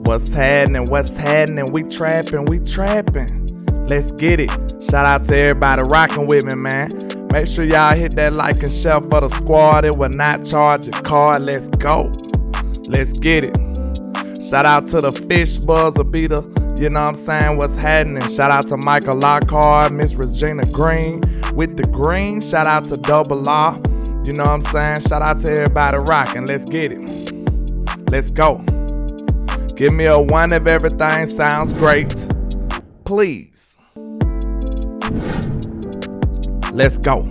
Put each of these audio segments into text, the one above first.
What's happening? What's happening? We trapping, we trapping. Let's get it. Shout out to everybody rocking with me, man. Make sure y'all hit that like and share for the squad. It will not charge your card. Let's go. Let's get it. Shout out to the fish buzzer beater. You know what I'm saying? What's happening? Shout out to Michael Lockhart, Miss Regina Green with the green. Shout out to Double R. You know what I'm saying? Shout out to everybody rocking. Let's get it. Let's go. Give me a 1 if everything sounds great. Please. Let's go.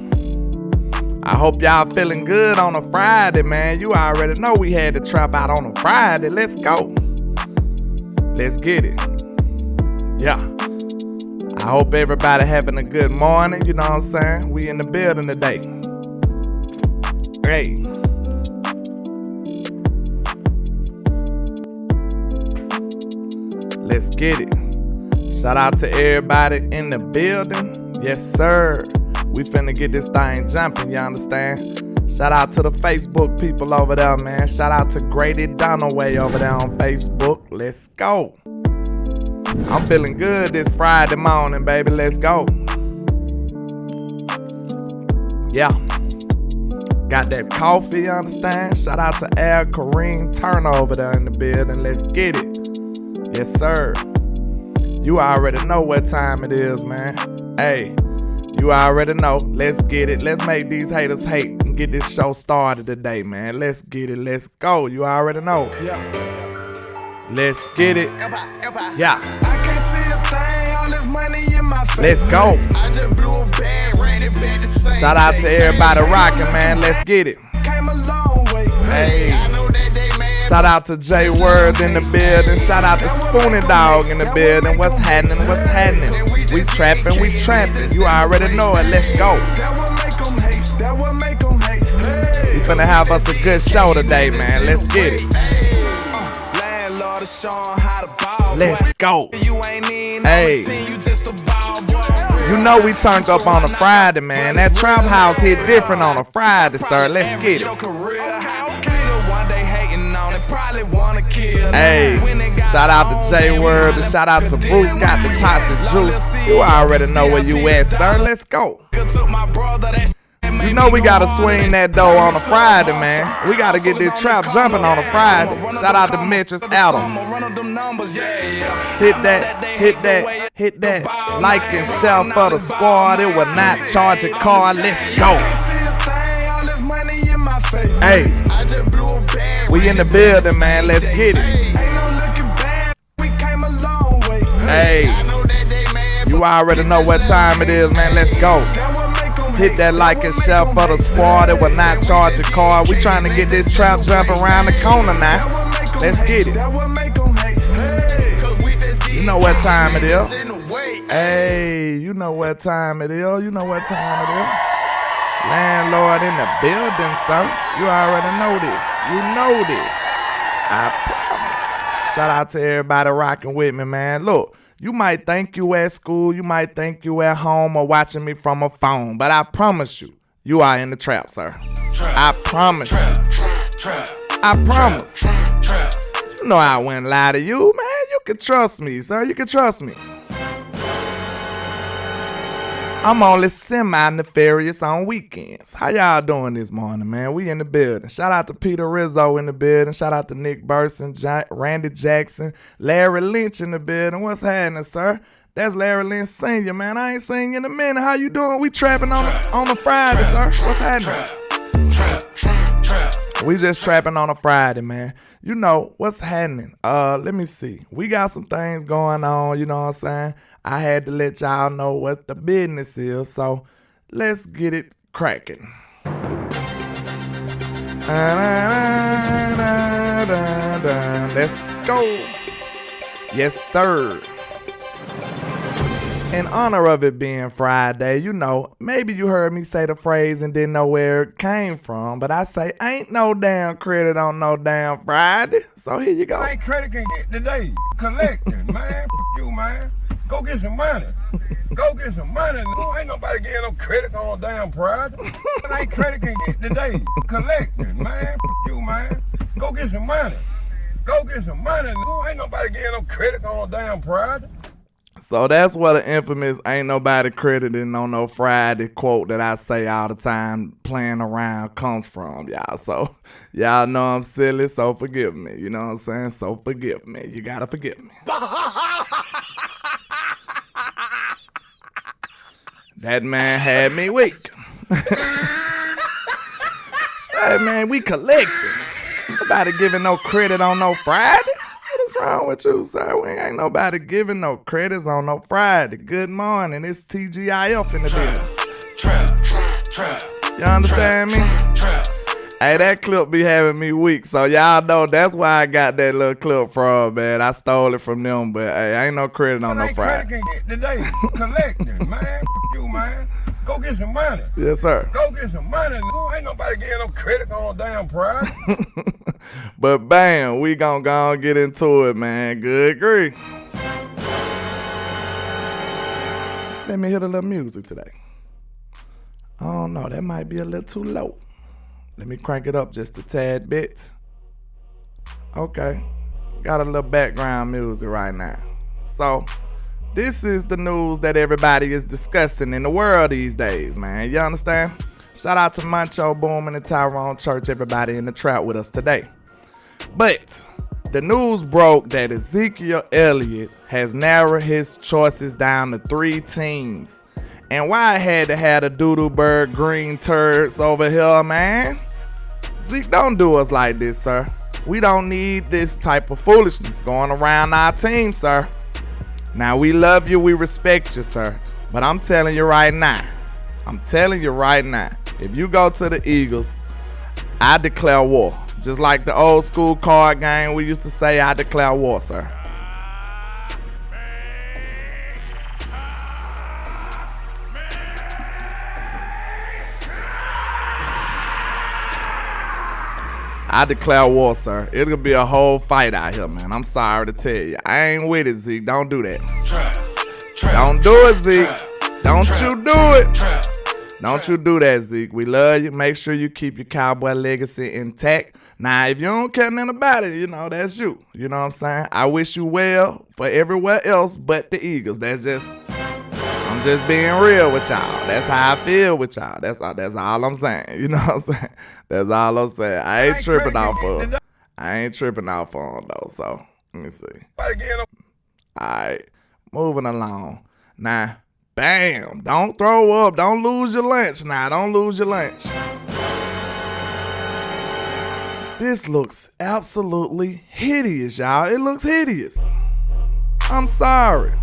I hope y'all feeling good on a Friday, man. You already know we had to trap out on a Friday. Let's go. Let's get it. Yeah. I hope everybody having a good morning. You know what I'm saying? We in the building today. Hey. Let's get it. Shout out to everybody in the building. Yes, sir. We finna get this thing jumping, you understand? Shout out to the Facebook people over there, man. Shout out to Grady Dunaway over there on Facebook. Let's go. I'm feeling good this Friday morning, baby. Let's go. Yeah. Got that coffee, you understand? Shout out to Al Kareem Turner over there in the building. Let's get it. Yes, sir. You already know what time it is, man. Hey, you already know. Let's get it. Let's make these haters hate and get this show started today, man. Let's get it. Let's go. You already know. Yeah. Let's get it. Yeah. I can't see a thing. All this money in my face. Let's go. I just blew a bag, ran it back the same. Shout out to everybody rocking, man. Let's get it. Came a long way. Hey. I know that they mad. Shout out to Jay Word in the building. Shout out to Spoonie Dog in the building. What's happening? What's happening? We trapping, we trapping. You already know it. Let's go. That would make them hate. That would make them hate. Hey. We finna have us a good show today, man. Let's get it. Landlord is showing how to ball. Let's go. You ain't in Hey. you just a ball boy. You know we turned up on a Friday, man. That trap house hit different on a Friday, sir. Let's get Your it. career, one day hating on it, probably wanna kill. Hey, shout out to Jay Word. And shout out to Bruce. Got the toxic juice. You already know where you at, sir. Let's go. You know we gotta swing that dough on a Friday, man. We gotta get this trap jumping on a Friday. Shout out to Metris Adams. Hit that, hit that, hit that. Like and share for the squad. It will not charge a car. Let's go. Hey, we in the building, man. Let's get it. Hey, you already know what time it is, man. Let's go. Hit that like and share for the squad. It will not charge a card. We trying to get this trap jumping around the corner now. Let's get it. You know what time it is. Hey, you know what time it is. You know what time it is. Landlord in the building, sir. You already know this. You know this. I promise. Shout out to everybody rocking with me, man. Look. You might think you at school, you might think you at home or watching me from a phone, but I promise you, you are in the trap, sir. I promise you. I promise. You know I wouldn't lie to you, man. You can trust me, sir. You can trust me. I'm only semi-nefarious on weekends. How y'all doing this morning, man? We in the building. Shout out to Peter Rizzo in the building. Shout out to Nick Burson, Randy Jackson, Larry Lynch in the building. What's happening, sir? That's Larry Lynch Sr., man. I ain't seen you in a minute. How you doing? We trapping on a Friday, sir. What's happening? We just trapping on a Friday, man. You know, what's happening? Let me see. We got some things going on, you know what I'm saying? I had to let y'all know what the business is, so let's get it cracking. Let's go. Yes, sir. In honor of it being Friday, you know, maybe you heard me say the phrase and didn't know where it came from, but I say ain't no damn credit on no damn Friday. So here you go. Ain't credit can get today. Collecting, man. You, man. Go get some money. Go get some money. No, ain't nobody getting no credit on no damn Friday. Ain't credit can get today. Collecting, man. You, man. Go get some money. Go get some money, nigga. Ain't nobody getting no credit on no damn Friday. So that's what the infamous ain't nobody crediting on no Friday quote that I say all the time playing around comes from, y'all. So y'all know I'm silly, so forgive me. You know what I'm saying? So forgive me. You gotta forgive me. That man had me weak. Say, man, we collecting. Nobody giving no credit on no Friday. What is wrong with you, sir? We ain't nobody giving no credits on no Friday. Good morning. It's TGIF in the building. You understand me? Hey, that clip be having me weak. So y'all know that's why I got that little clip from, man. I stole it from them, but hey, ain't no credit on no Friday. Credit can get today. Collecting, man. You, man. Go get some money. Yes, sir. Go get some money, nigga. Ain't nobody getting no credit on no damn Friday. But bam, we gonna go and get into it, man. Good grief. Let me hear the little music today. I don't know, that might be a little too low. Let me crank it up just a tad bit. Okay, got a little background music right now. So, this is the news that everybody is discussing in the world these days, man. You understand? Shout out to Mancho Boomin and Tyrone Church, everybody in the trap with us today. But the news broke that Ezekiel Elliott has narrowed his choices down to 3 teams. And why I had to have the Doodleberg green turds over here, man? Zeke, don't do us like this, sir. We don't need this type of foolishness going around our team, sir. Now, we love you, we respect you, sir. But I'm telling you right now, if you go to the Eagles, I declare war. Just like the old school card game we used to say, I declare war, sir. I declare war, sir. It'll be a whole fight out here, man. I'm sorry to tell you. I ain't with it, Zeke. Don't do that. Don't do it, Zeke. Don't you do it. Don't you do that, Zeke. We love you. Make sure you keep your Cowboy legacy intact. Now, if you don't care nothing about it, you know, that's you. You know what I'm saying? I wish you well for everywhere else but the Eagles. I'm just being real with y'all. That's how I feel with y'all. That's all I'm saying. You know what I'm saying? That's all I'm saying. I ain't tripping off for him. I ain't tripping off for him, though. So, let me see. Alright, moving along. Now, bam. Don't throw up. Don't lose your lunch now. Don't lose your lunch. This looks absolutely hideous, y'all. It looks hideous. I'm sorry.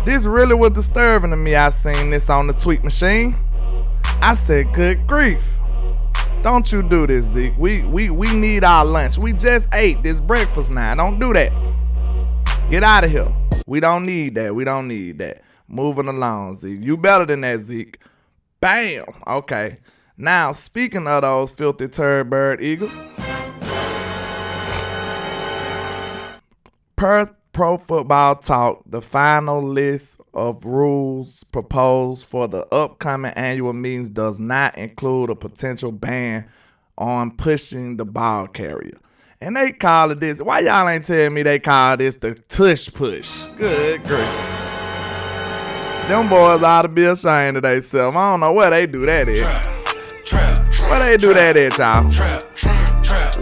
This really was disturbing to me. I seen this on the tweet machine. I said, good grief. Don't you do this, Zeke. We need our lunch. We just ate this breakfast now. Don't do that. Get out of here. We don't need that. We don't need that. Moving along, Zeke. You better than that, Zeke. Bam. Okay. Now, speaking of those filthy turd bird Eagles, per Pro Football Talk, the final list of rules proposed for the upcoming annual meetings does not include a potential ban on pushing the ball carrier. And they call it this. Why y'all ain't telling me they call this the tush push? Good grief. Them boys ought to be ashamed of themselves. I don't know where they do that at. Where they do that at, y'all?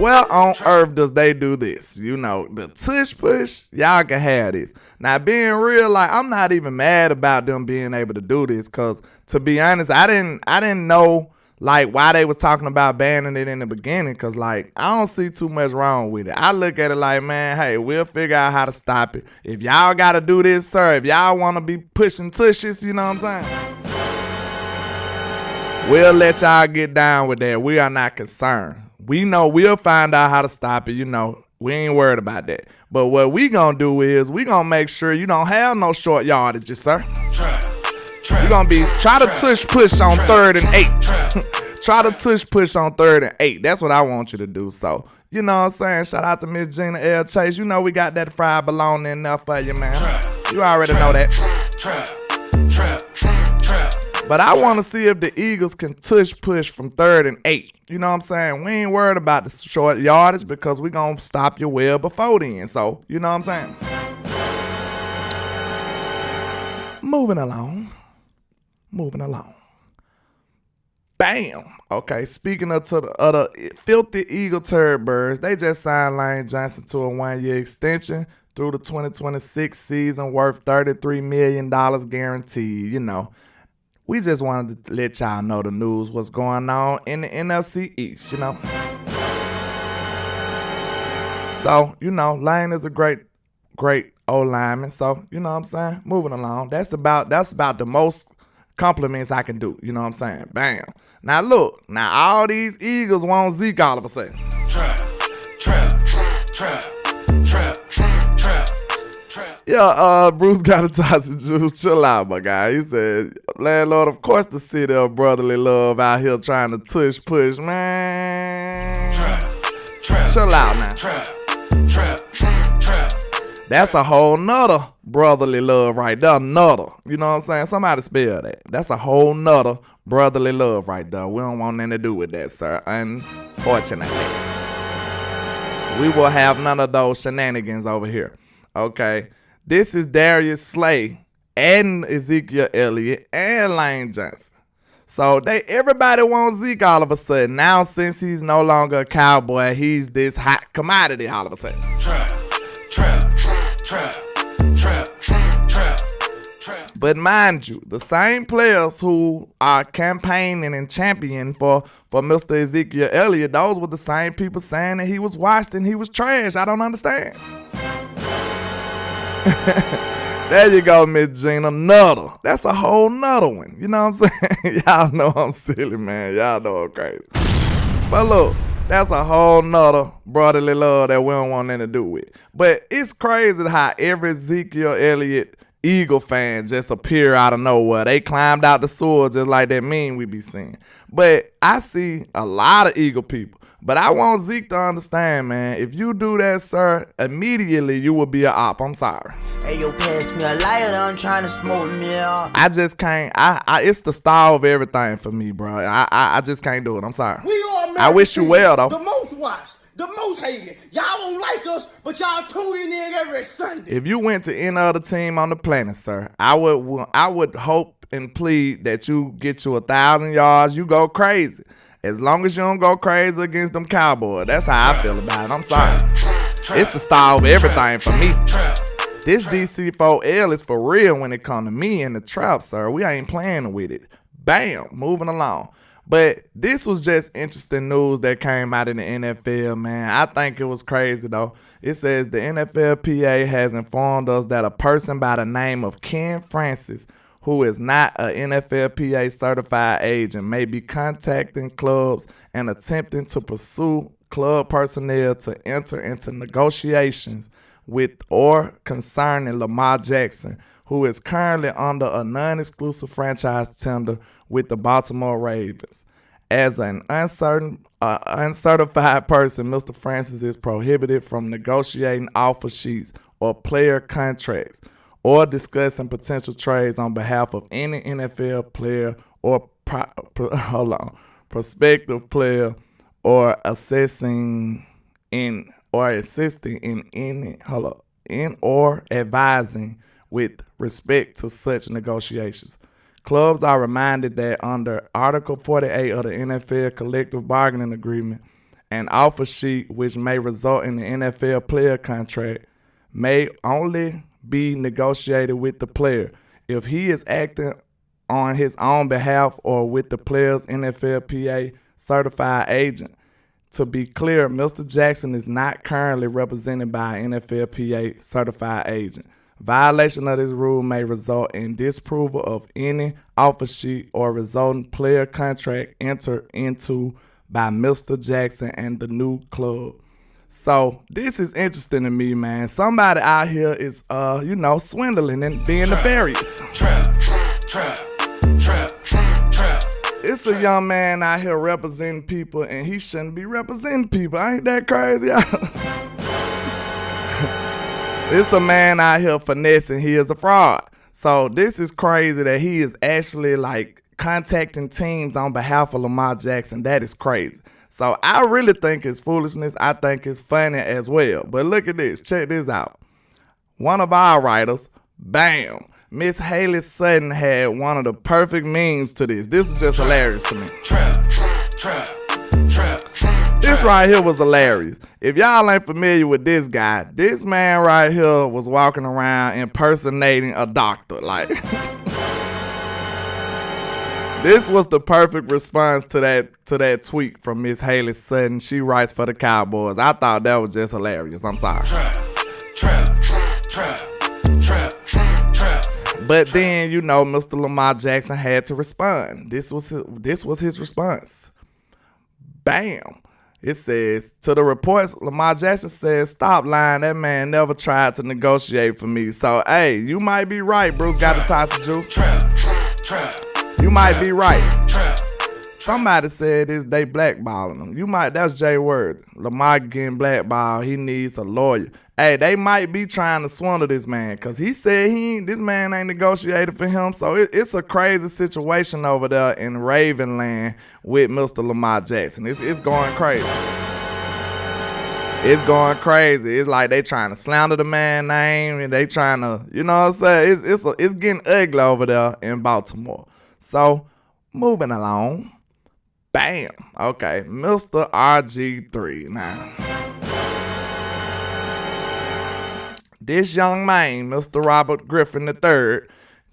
Where on earth does they do this? You know, the tush push, y'all can have this. Now, being real, like, I'm not even mad about them being able to do this, because, to be honest, I didn't know, like, why they was talking about banning it in the beginning, because, like, I don't see too much wrong with it. I look at it like, man, hey, we'll figure out how to stop it. If y'all got to do this, sir, if y'all want to be pushing tushes, you know what I'm saying? We'll let y'all get down with that. We are not concerned. We know we'll find out how to stop it. You know, we ain't worried about that. But what we gonna do is we gonna make sure you don't have no short yardages, sir. You gonna try to tush push on 3rd and 8. Try to tush push on 3rd and 8. That's what I want you to do. So, you know what I'm saying? Shout out to Miss Gina L. Chase. You know we got that fried bologna in there for you, man. You already know that. But But I want to see if the Eagles can push from 3rd and 8. You know what I'm saying? We ain't worried about the short yardage because we going to stop you well before then. So, you know what I'm saying? Moving along. Bam. Okay, speaking of the other filthy Eagle turd birds, they just signed Lane Johnson to a 1-year extension through the 2026 season worth $33 million guaranteed. You know, we just wanted to let y'all know the news, what's going on in the NFC East, you know. So, you know, Lane is a great O-lineman. So, you know what I'm saying? Moving along. That's about the most compliments I can do. You know what I'm saying? Bam. Now look, all these Eagles want Zeke all of a sudden. Trap. Yeah, Bruce got a toss of juice. Chill out, my guy. He said, landlord, of course the city of brotherly love out here trying to push, man. Chill out, man. That's a whole nother brotherly love right there. Nutter. You know what I'm saying? Somebody spell that. That's a whole nother brotherly love right there. We don't want nothing to do with that, sir. Unfortunately. We will have none of those shenanigans over here. Okay. This is Darius Slay and Ezekiel Elliott and Lane Johnson. So everybody wants Zeke all of a sudden. Now since he's no longer a Cowboy, he's this hot commodity all of a sudden. Trap. But mind you, the same players who are campaigning and championing for Mr. Ezekiel Elliott, those were the same people saying that he was washed and he was trash. I don't understand. There you go, Miss Gina. Nutter. That's a whole nutter one. You know what I'm saying? Y'all know I'm silly, man. Y'all know I'm crazy. But look, that's a whole nother brotherly love that we don't want nothing to do with. But it's crazy how every Ezekiel Elliott Eagle fan just appear out of nowhere. They climbed out the sewer just like that meme we be seeing. But I see a lot of Eagle people. But I want Zeke to understand, man, if you do that, sir, immediately you will be an op. I'm sorry. Hey, yo, pass me a lighter. I'm trying to smoke me out. I just can't. It's the style of everything for me, bro. I just can't do it. I'm sorry. We are American. I wish you well, though. The most watched, the most hated. Y'all don't like us, but y'all tune in every Sunday. If you went to any other team on the planet, sir, I would hope and plead that you get you 1,000 yards. You go crazy. As long as you don't go crazy against them Cowboys. That's how I feel about it. I'm sorry. It's the style of everything for me. This DC4L is for real when it comes to me and the trap, sir. We ain't playing with it. Bam. Moving along. But this was just interesting news that came out in the NFL, man. I think it was crazy, though. It says the NFLPA has informed us that a person by the name of Ken Francis, who is not an NFLPA certified agent, may be contacting clubs and attempting to pursue club personnel to enter into negotiations with or concerning Lamar Jackson, who is currently under a non-exclusive franchise tender with the Baltimore Ravens. As an uncertified person, Mr. Francis is prohibited from negotiating offer sheets or player contracts or discussing potential trades on behalf of any NFL player or prospective player or assisting in or advising with respect to such negotiations. Clubs are reminded that under Article 48 of the NFL Collective Bargaining Agreement, an offer sheet which may result in the NFL player contract may only be negotiated with the player if he is acting on his own behalf or with the player's NFLPA certified agent. To be clear, Mr. Jackson is not currently represented by an NFLPA certified agent. Violation of this rule may result in disapproval of any offer sheet or resulting player contract entered into by Mr. Jackson and the new club. So this is interesting to me, man. Somebody out here is, swindling and being nefarious. Trap. It's a young man out here representing people, and he shouldn't be representing people. Ain't that crazy? It's a man out here finessing. He is a fraud. So this is crazy that he is actually like contacting teams on behalf of Lamar Jackson. That is crazy. So I really think it's foolishness. I think it's funny as well. But look at this. Check this out. One of our writers, bam, Miss Haley Sutton had one of the perfect memes to this. This was just hilarious to me. This right here was hilarious. If y'all ain't familiar with this guy, this man right here was walking around impersonating a doctor. Like, this was the perfect response to that tweet from Miss Haley Sutton. She writes for the Cowboys. I thought that was just hilarious. I'm sorry. But then, you know, Mr. Lamar Jackson had to respond. This was his response. Bam. It says, to the reports, Lamar Jackson says, stop lying. That man never tried to negotiate for me. So, hey, you might be right. Bruce got the toss of juice. You might be right. Somebody said they blackballing him. That's Jay Word. Lamar getting blackballed. He needs a lawyer. Hey, they might be trying to swindle this man because he said this man ain't negotiated for him. So it's a crazy situation over there in Ravenland with Mr. Lamar Jackson. It's going crazy. It's going crazy. It's like they trying to slander the man's name and they trying to, you know what I'm saying? It's getting ugly over there in Baltimore. So moving along. Bam. Okay, Mr. RGIII now. This young man, Mr. Robert Griffin III,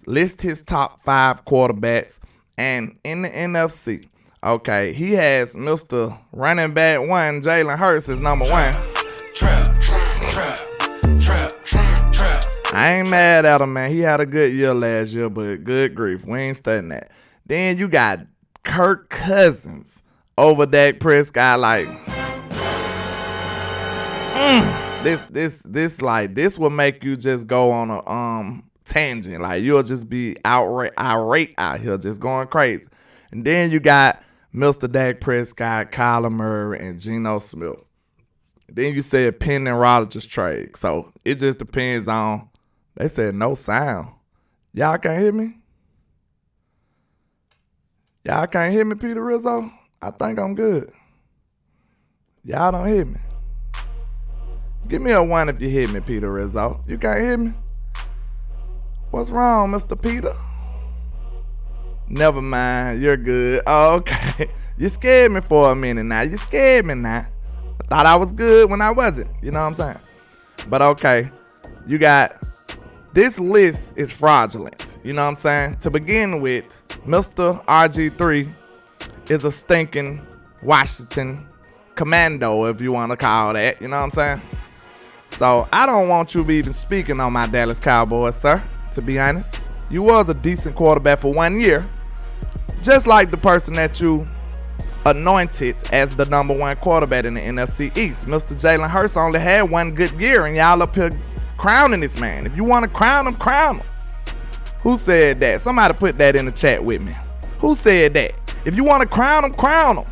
lists his top 5 quarterbacks, and in the NFC, okay, he has Mr. Running Back 1, Jalen Hurts, is number 1. I ain't mad at him, man. He had a good year last year, but good grief, we ain't studying that. Then you got Kirk Cousins over Dak Prescott, like, This will make you just go on a tangent. Like, you'll just be irate out here, just going crazy. And then you got Mr. Dak Prescott, Kyler Murray, and Geno Smith. Then you said Penn and Rodgers trade. So it just depends on. They said no sound. Y'all can't hear me? Y'all can't hear me, Peter Rizzo? I think I'm good. Y'all don't hear me. Give me a 1 if you hear me, Peter Rizzo. You can't hear me? What's wrong, Mr. Peter? Never mind. You're good. Oh, okay. You scared me for a minute now. You scared me now. I thought I was good when I wasn't. You know what I'm saying? But okay. You got... This list is fraudulent. You know what I'm saying? To begin with, Mr. RG3 is a stinking Washington commando, if you want to call that. You know what I'm saying? So I don't want you even speaking on my Dallas Cowboys, sir, to be honest. You was a decent quarterback for 1 year. Just like the person that you anointed as the number 1 quarterback in the NFC East. Mr. Jalen Hurts only had 1 good year, and y'all up here crowning this man. If you want to crown him, crown him. Who said that? Somebody put that in the chat with me. Who said that? If you want to crown him, crown him.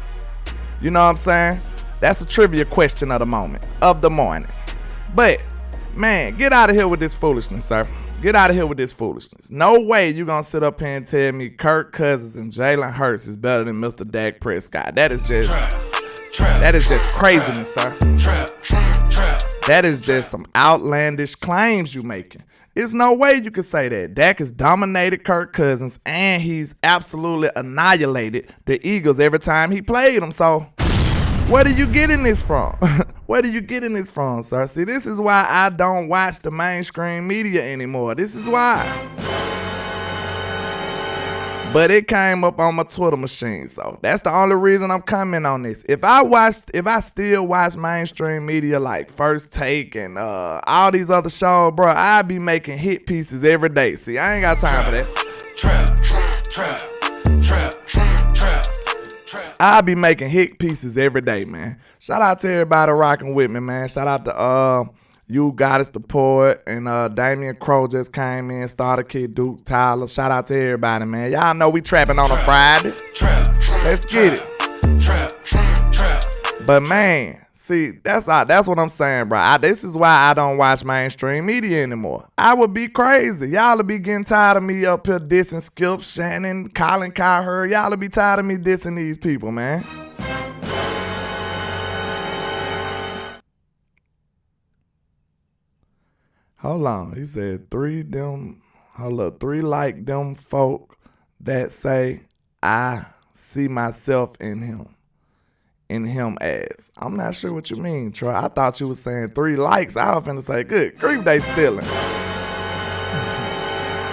You know what I'm saying? That's a trivia question of the moment, of the morning. But, man, get out of here with this foolishness, sir. Get out of here with this foolishness. No way you going to sit up here and tell me Kirk Cousins and Jalen Hurts is better than Mr. Dak Prescott. That is just craziness, sir. That is just some outlandish claims you making. There's no way you could say that. Dak has dominated Kirk Cousins, and he's absolutely annihilated the Eagles every time he played them. So, where are you getting this from? Where are you getting this from, sir? See, this is why I don't watch the mainstream media anymore. This is why. But it came up on my Twitter machine, so that's the only reason I'm commenting on this. If I still watch mainstream media like First Take and all these other shows, bro, I'd be making hit pieces every day. See, I ain't got time for that. I'll be making hit pieces every day, man. Shout out to everybody rocking with me, man. Shout out to You Goddess the Poet and Damian Crow just came in, Starter Kid, Duke, Tyler. Shout out to everybody, man. Y'all know we trapping on a Friday. Let's get it. But man, See, that's what I'm saying, bro. This is why I don't watch mainstream media anymore. I would be crazy. Y'all will be getting tired of me up here dissing Skip, Shannon, Colin Cowherd. Y'all will be tired of me dissing these people, man. Hold on. He said 3 like them folk that say I see myself in him. As. I'm not sure what you mean, Troy. I thought you was saying 3 likes. I was finna say, good grief, they stealing.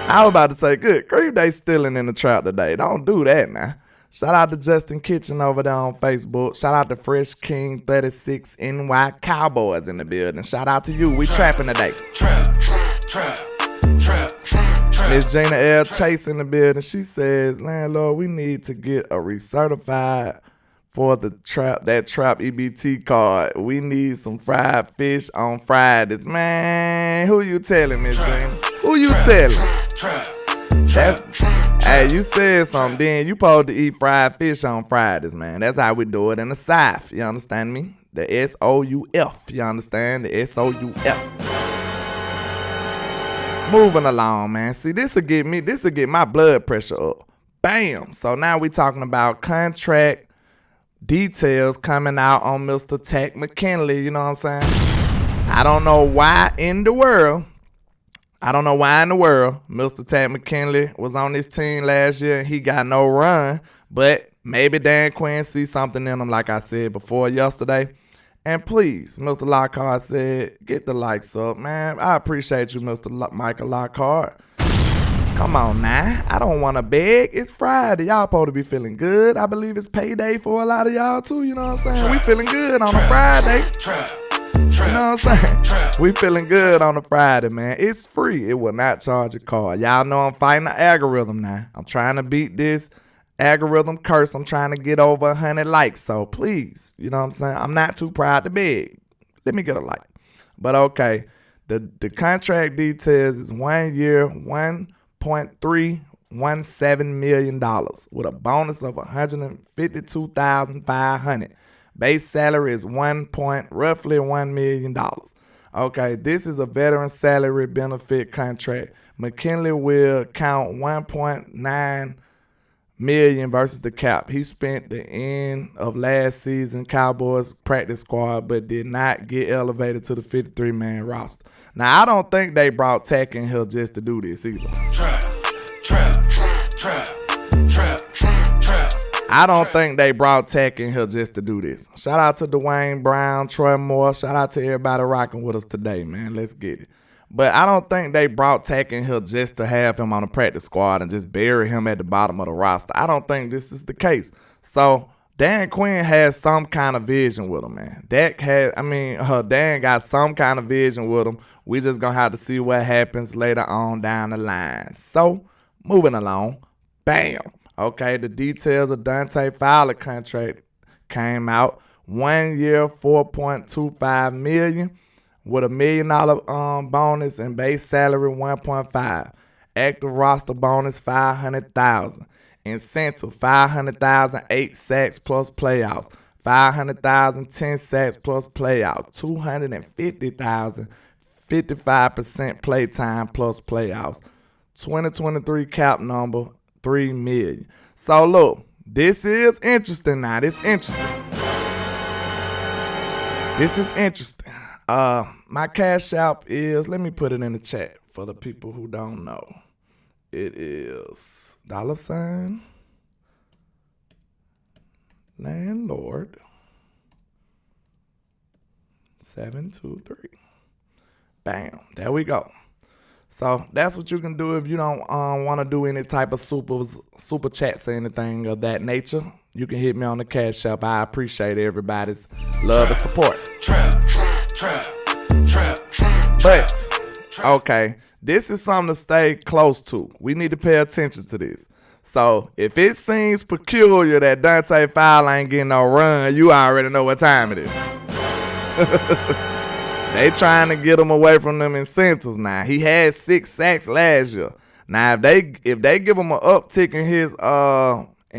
I was about to say, good grief, they stealing in the trap today. Don't do that now. Shout out to Justin Kitchen over there on Facebook. Shout out to Fresh King 36 NY Cowboys in the building. Shout out to you. We trapping today. Trap. Miss Gina L. Chase in the building. She says, landlord, we need to get a recertified for the trap EBT card. We need some fried fish on Fridays. Man, who you telling, Miss Gina? Who you telling? Hey, you said something, then you supposed to eat fried fish on Fridays, man. That's how we do it in the South. You understand me? The SOUF. You understand? The SOUF. Moving along, man. See, this'll get my blood pressure up. Bam. So now we talking about contract details coming out on Mr. Takk McKinley. You know what I'm saying? I don't know why in the world Mr. Takk McKinley was on this team last year and he got no run, but maybe Dan Quinn sees something in him, like I said before yesterday. And please, Mr. Lockhart said, get the likes up, man. I appreciate you, Mr. Michael Lockhart. Come on now. I don't want to beg. It's Friday. Y'all supposed to be feeling good. I believe it's payday for a lot of y'all too. You know what I'm saying? We feeling good on a Friday. You know what I'm saying? We feeling good on a Friday, man. It's free. It will not charge a card. Y'all know I'm fighting the algorithm now. I'm trying to beat this algorithm curse. I'm trying to get over 100 likes. So please, you know what I'm saying? I'm not too proud to beg. Let me get a like. But okay, the contract details is 1 year, $1.317 million with a bonus of $152,500. Base salary is roughly $1 million. Okay, this is a veteran salary benefit contract. McKinley will count $1.9 million versus the cap. He spent the end of last season Cowboys practice squad, but did not get elevated to the 53-man roster. Now, I don't think they brought Takk in here just to do this either. I don't think they brought Takk in here just to do this. Shout out to Dwayne Brown, Troy Moore. Shout out to everybody rocking with us today, man. Let's get it. But I don't think they brought Takk in here just to have him on the practice squad and just bury him at the bottom of the roster. I don't think this is the case. So Dan Quinn has some kind of vision with him, man. Dan got some kind of vision with him. We just gonna have to see what happens later on down the line. So moving along, bam. Okay, the details of Dante Fowler contract came out. 1 year, $4.25 million with $1 million bonus and base salary 1.5. Active roster bonus $500,000. Incentive $500,000, 8 sacks plus playouts. $500,000, 10 sacks plus playouts. $250,000, 55% playtime plus playouts. 2023 cap number $3 million. So look, this is interesting now. This is interesting. My cash app is, let me put it in the chat for the people who don't know. It is $ landlord 723. Bam. There we go. So that's what you can do if you don't want to do any type of super chats or anything of that nature. You can hit me on the cash app. I appreciate everybody's love and support. But, okay, this is something to stay close to. We need to pay attention to this. So if it seems peculiar that Dante Fowler ain't getting no run, you already know what time it is. They trying to get him away from them incentives now. He had 6 sacks last year. Now if they give him an uptick in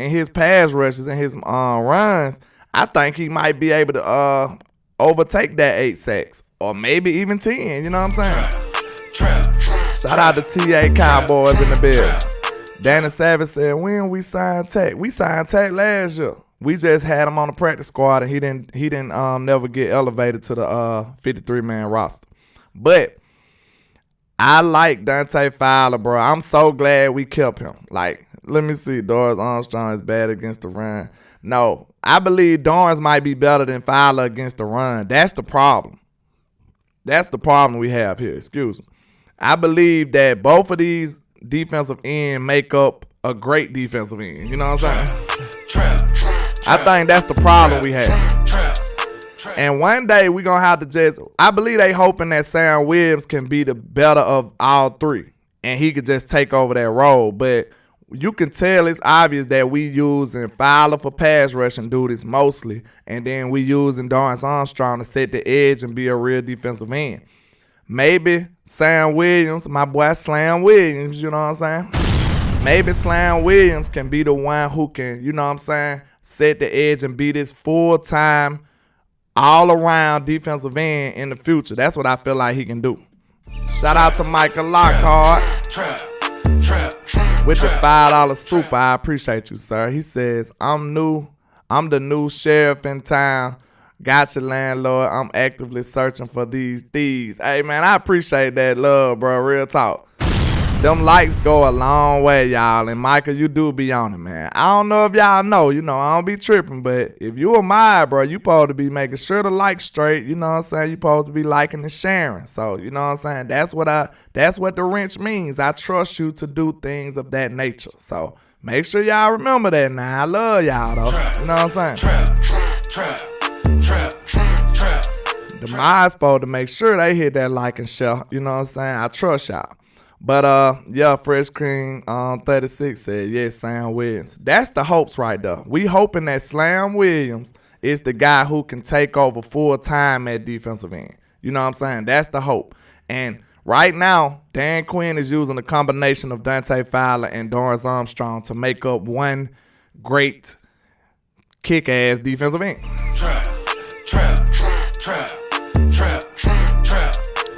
his pass rushes and his runs, I think he might be able to overtake that 8 sacks or maybe even 10. You know what I'm saying? Shout out to TA Cowboys in the building. Danny Savage said, when we signed Tech? We signed Tech last year. We just had him on the practice squad, and he didn't never get elevated to the 53-man roster. But I like Dante Fowler, bro. I'm so glad we kept him. Like, let me see. Dorrance Armstrong is bad against the run. No, I believe Dorrance might be better than Fowler against the run. That's the problem. That's the problem we have here. Excuse me. I believe that both of these defensive ends make up a great defensive end. You know what I'm saying? I think that's the problem we have. And one day we're going to have to just, I believe they hoping that Sam Williams can be the better of all three. And he could just take over that role. But you can tell it's obvious that we using Fowler for pass rushing duties mostly. And then we using Dorrance Armstrong to set the edge and be a real defensive end. Maybe Sam Williams, my boy Slam Williams, you know what I'm saying? Maybe Slam Williams can be the one who can, you know what I'm saying, set the edge and be this full-time, all-around defensive end in the future. That's what I feel like he can do. Shout out to Micah Lockhart with the $5 super. I appreciate you, sir. He says, I'm the new sheriff in town. Gotcha, landlord. I'm actively searching for these thieves. Hey, man, I appreciate that love, bro. Real talk. Them likes go a long way, y'all. And, Micah, you do be on it, man. I don't know if y'all know. You know, I don't be tripping. But if you a mod, bro, you supposed to be making sure the likes straight. You know what I'm saying? You supposed to be liking and sharing. So, you know what I'm saying? That's what the wrench means. I trust you to do things of that nature. So, make sure y'all remember that now. I love y'all, though. You know what I'm saying? The mods supposed to make sure they hit that like and share. You know what I'm saying? I trust y'all. But yeah, Fresh Cream 36 said, yes, Sam Williams. That's the hopes right there. We hoping that Slam Williams is the guy who can take over full time at defensive end. You know what I'm saying? That's the hope. And right now, Dan Quinn is using a combination of Dante Fowler and Dorrance Armstrong to make up one great kick-ass defensive end.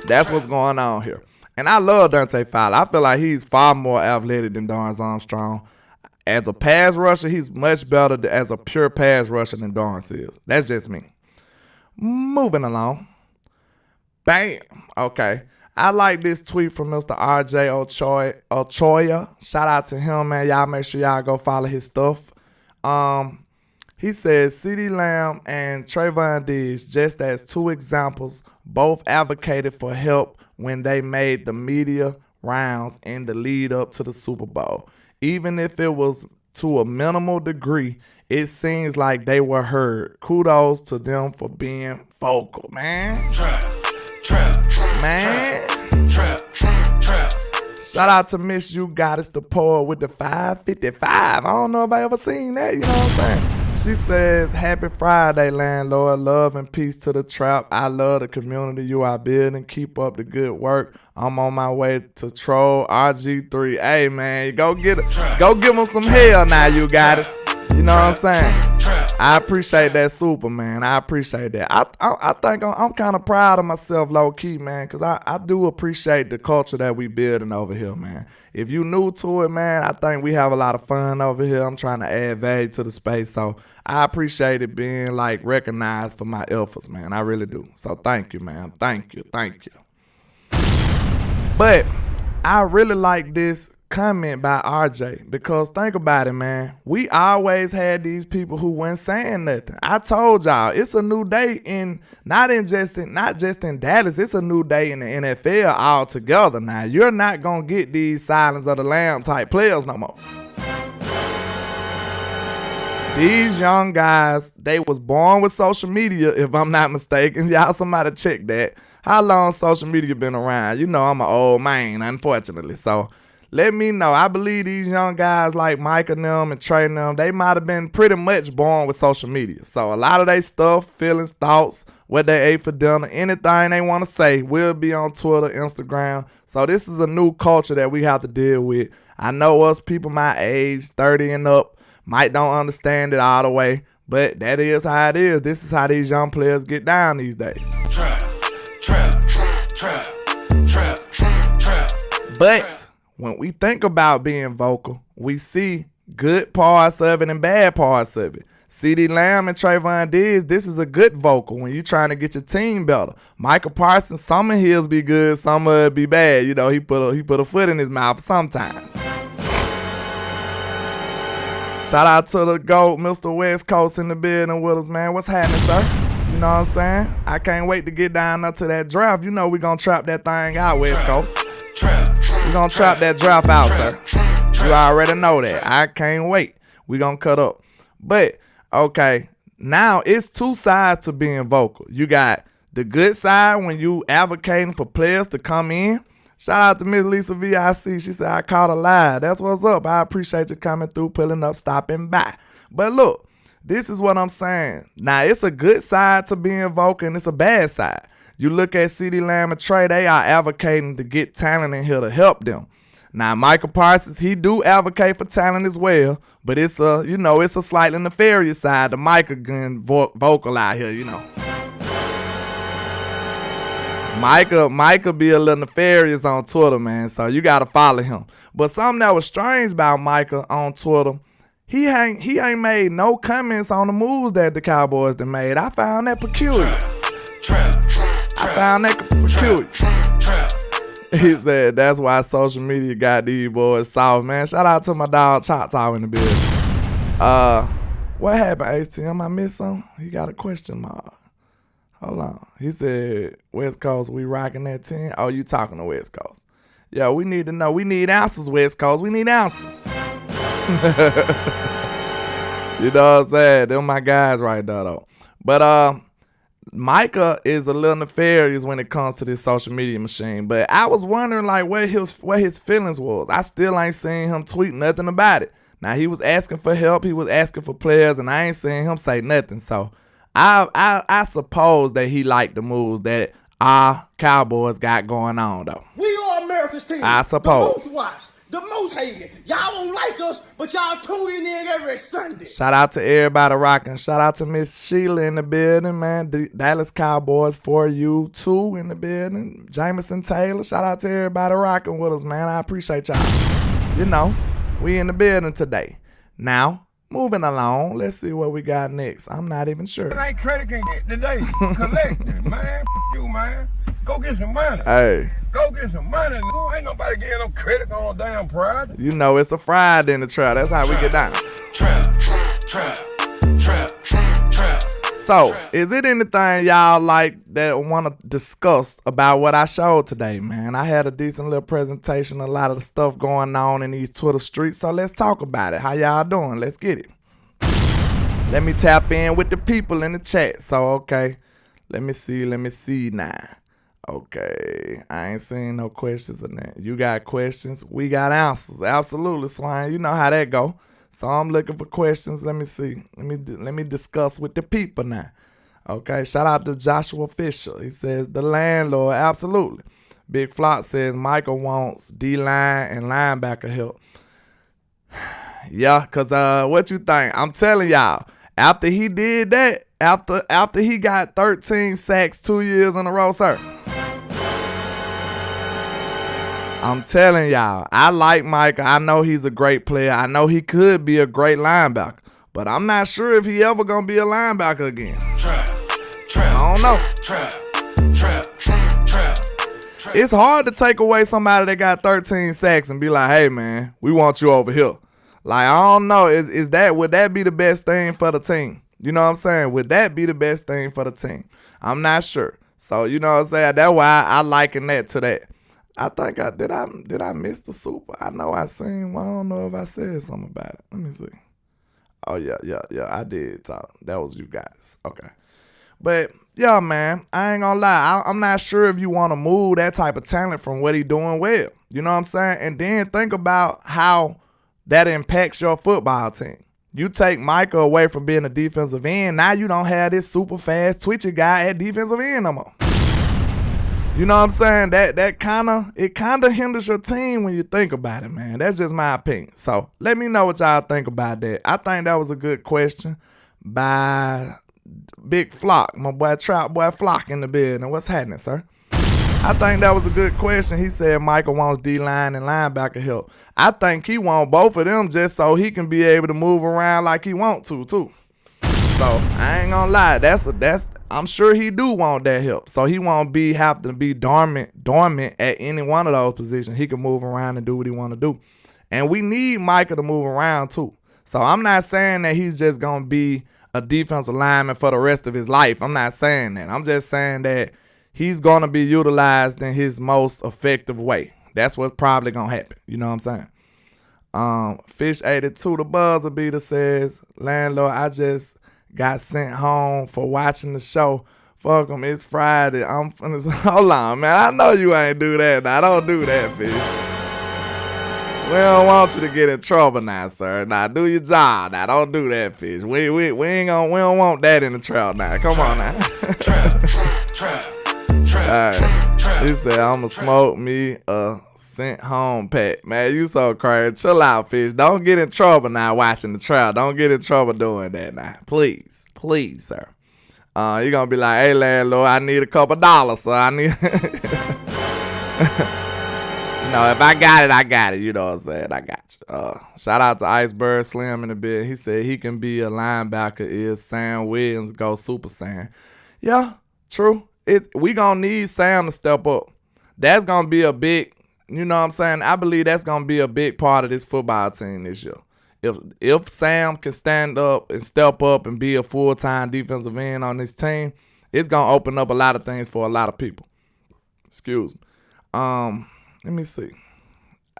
That's what's going on here. And I love Dante Fowler. I feel like he's far more athletic than Dorrance Armstrong. As a pass rusher, he's much better as a pure pass rusher than Dorrance is. That's just me. Moving along. Bam. Okay. I like this tweet from Mr. RJ Ochoa. Shout out to him, man. Y'all make sure y'all go follow his stuff. He says, CeeDee Lamb and Trayvon Diggs, just as two examples, both advocated for help when they made the media rounds in the lead up to the Super Bowl. Even if it was to a minimal degree, it seems like they were heard. Kudos to them for being vocal, man. Shout out to Miss You Goddess the Poet with the 555. I don't know if I ever seen that, you know what I'm saying? She says, happy Friday, landlord. Love and peace to the trap. I love the community you are building. Keep up the good work. I'm on my way to troll RGIII. Hey, man, go give them some hell now, you got it. You know what I'm saying? I appreciate that super, man. I appreciate that. I think I'm kind of proud of myself, low-key, man, because I do appreciate the culture that we building over here, man. If you new to it, man, I think we have a lot of fun over here. I'm trying to add value to the space, so I appreciate it being, like, recognized for my efforts, man. I really do. So thank you, man. Thank you. But I really like this comment by RJ because think about it, man. We always had these people who weren't saying nothing. I told y'all it's a new day not just in Dallas. It's a new day in the NFL altogether. Now you're not gonna get these Silence of the Lamb type players no more. These young guys, they was born with social media, if I'm not mistaken. Y'all, somebody check that. How long social media been around? You know I'm an old man, unfortunately. So let me know. I believe these young guys like Micah and them and Trey and them, they might have been pretty much born with social media. So a lot of their stuff, feelings, thoughts, what they ate for dinner, anything they want to say will be on Twitter, Instagram. So this is a new culture that we have to deal with. I know us people my age, 30 and up, might don't understand it all the way. But that is how it is. This is how these young players get down these days. Trap. But when we think about being vocal, we see good parts of it and bad parts of it. CeeDee Lamb and Trayvon Diggs, this is a good vocal when you're trying to get your team better. Micah Parsons, some of his be good, some of it be bad. You know, he put a foot in his mouth sometimes. Shout out to the GOAT, Mr. West Coast in the building with us, man. What's happening, sir? You know what I'm saying? I can't wait to get down up to that draft. You know we gonna trap that thing out, West Coast. We gonna trap that draft out, sir. You already know that. I can't wait. We gonna cut up. But, okay, now it's two sides to being vocal. You got the good side when you advocating for players to come in. Shout out to Miss Lisa VIC. She said, I caught a lie. That's what's up. I appreciate you coming through, pulling up, stopping by. But look, this is what I'm saying. Now, it's a good side to being vocal, and it's a bad side. You look at CeeDee Lamb and Trey, they are advocating to get talent in here to help them. Now, Micah Parsons, he do advocate for talent as well, but it's a slightly nefarious side to Micah getting vocal out here, you know. Micah be a little nefarious on Twitter, man, so you got to follow him. But something that was strange about Micah on Twitter, he ain't made no comments on the moves that the Cowboys done made. I found that peculiar. He said that's why social media got these boys soft, man. Shout out to my dog Choctaw in the building. What happened, HTM? I missed something? He got a question mark. Hold on. He said, West Coast, we rocking that 10? Oh, you talking to West Coast. Yeah, we need to know. We need answers, West Coast. We need answers. You know what I'm saying? They're my guys right there, though. But Micah is a little nefarious when it comes to this social media machine. But I was wondering, like, what his feelings was. I still ain't seen him tweet nothing about it. Now, he was asking for help. He was asking for players, and I ain't seen him say nothing. So, I suppose that he liked the moves that our Cowboys got going on, though. We are America's team. I suppose. The most watched, the most hated. Y'all don't like us, but y'all tuning in every Sunday. Shout out to everybody rocking. Shout out to Miss Sheila in the building, man. The Dallas Cowboys for you too in the building. Jameson Taylor. Shout out to everybody rocking with us, man. I appreciate y'all. You know, we in the building today. Now, moving along, let's see what we got next. I'm not even sure. It ain't credit can get today. Collecting, man. F you, man. Go get some money. Hey. Go get some money. Ain't nobody getting no credit on damn project. You know it's a Friday in the trap. That's how we get down. Trap. So, is it anything y'all like that want to discuss about what I showed today, man? I had a decent little presentation, a lot of the stuff going on in these Twitter streets, so let's talk about it. How y'all doing? Let's get it. Let me tap in with the people in the chat. So, okay, let me see now. Okay, I ain't seen no questions in that. You got questions, we got answers. Absolutely, Swine. You know how that go. So I'm looking for questions. Let me see. Let me discuss with the people now. Okay, shout out to Joshua Fisher. He says, the landlord, absolutely. Big Flop says, Michael wants D-line and linebacker help. Yeah, because what you think? I'm telling y'all, after he did that, after he got 13 sacks 2 years in a row, sir. I'm telling y'all, I like Micah. I know he's a great player. I know he could be a great linebacker. But I'm not sure if he ever going to be a linebacker again. I don't know. It's hard to take away somebody that got 13 sacks and be like, hey, man, we want you over here. Like, I don't know. Would that be the best thing for the team? You know what I'm saying? Would that be the best thing for the team? I'm not sure. So, you know what I'm saying? That's why I liken that to that. I think did I miss the super? I know I seen. Well, I don't know if I said something about it. Let me see. Oh yeah, I did talk. That was you guys. Okay. But yeah, man, I ain't gonna lie. I'm not sure if you want to move that type of talent from what he doing well. You know what I'm saying? And then think about how that impacts your football team. You take Micah away from being a defensive end. Now you don't have this super fast twitchy guy at defensive end no more. You know what I'm saying? That kind of hinders your team when you think about it, man. That's just my opinion. So let me know what y'all think about that. I think that was a good question. by Big Flock. My boy Trap Boy Flock in the building. What's happening, sir? I think that was a good question. He said Michael wants D-line and linebacker help. I think he wants both of them just so he can be able to move around like he want to, too. So I ain't gonna lie, I'm sure he do want that help. So he won't have to be dormant at any one of those positions. He can move around and do what he want to do. And we need Micah to move around too. So I'm not saying that he's just gonna be a defensive lineman for the rest of his life. I'm not saying that. I'm just saying that he's gonna be utilized in his most effective way. That's what's probably gonna happen. You know what I'm saying? Fish 82, the buzzer beater says, landlord, I just got sent home for watching the show. Fuck him, it's Friday. I'm finna hold on, man. I know you ain't do that now. Don't do that, Fish. We don't want you to get in trouble now, sir. Now do your job. Now don't do that, Fish. We don't want that in the trap now. Come on now. Alright. He said I'ma smoke me a sent home pack. Man, you so crazy. Chill out, Fish. Don't get in trouble now watching the trial. Don't get in trouble doing that now. Please, sir. You're gonna be like, hey landlord, I need a couple dollars, so I need if I got it, I got it. You know what I'm saying? I got you. Shout out to Iceberg Slim in the bed. He said he can be a linebacker. Is Sam Williams go Super Saiyan? Yeah, true. We gonna need Sam to step up. That's gonna be a big, you know what I'm saying? I believe that's gonna be a big part of this football team this year. If Sam can stand up and step up and be a full-time defensive end on this team, it's gonna open up a lot of things for a lot of people. Excuse me. Let me see.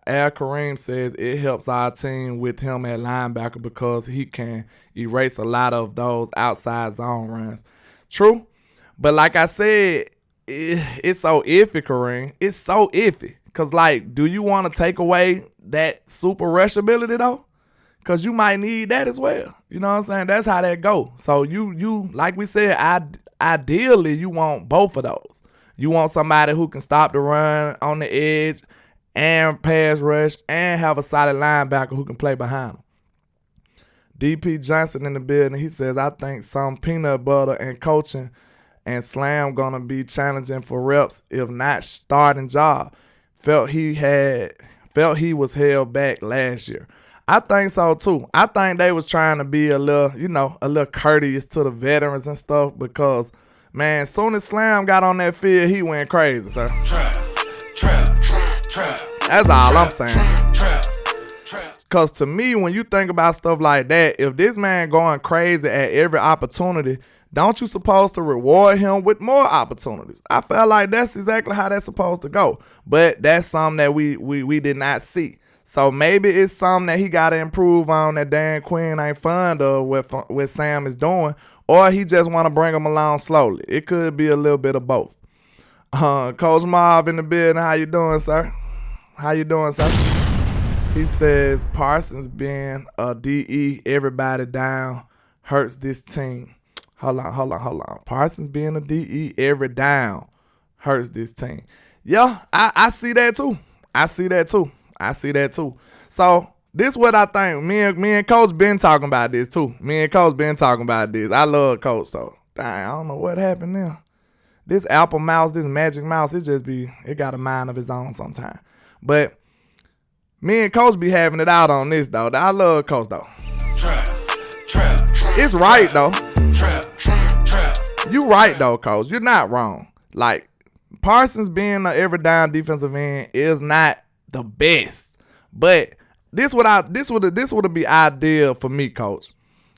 Al Kareem says it helps our team with him at linebacker because he can erase a lot of those outside zone runs. True. But like I said, it's so iffy, Kareem. It's so iffy. Because, do you want to take away that super rush ability, though? Because you might need that as well. You know what I'm saying? That's how that go. So, you like we said, ideally, you want both of those. You want somebody who can stop the run on the edge and pass rush and have a solid linebacker who can play behind him. DP Johnson in the building, he says, I think some peanut butter and coaching and Slam gonna be challenging for reps, if not starting job. Felt he was held back last year. I think so too. I think they was trying to be a little courteous to the veterans and stuff because, man, as soon as Slam got on that field, he went crazy, sir. That's all I'm saying. Because to me, when you think about stuff like that, if this man going crazy at every opportunity, don't you supposed to reward him with more opportunities? I felt like that's exactly how that's supposed to go. But that's something that we did not see. So maybe it's something that he got to improve on that Dan Quinn ain't fond of what Sam is doing, or he just want to bring him along slowly. It could be a little bit of both. Coach Marv in the building, how you doing, sir? He says Parsons being a DE, everybody down, hurts this team. Hold on. Parsons being a DE every down hurts this team. Yeah, I see that too. I see that too. So this what I think. Me and Coach been talking about this too. I love Coach, so dang, I don't know what happened there. This Apple mouse, this magic mouse, it got a mind of its own sometimes. But me and Coach be having it out on this though. I love Coach though. It's right though. You right though, Coach. You're not wrong. Parsons being an every down defensive end is not the best, but this would be ideal for me, Coach.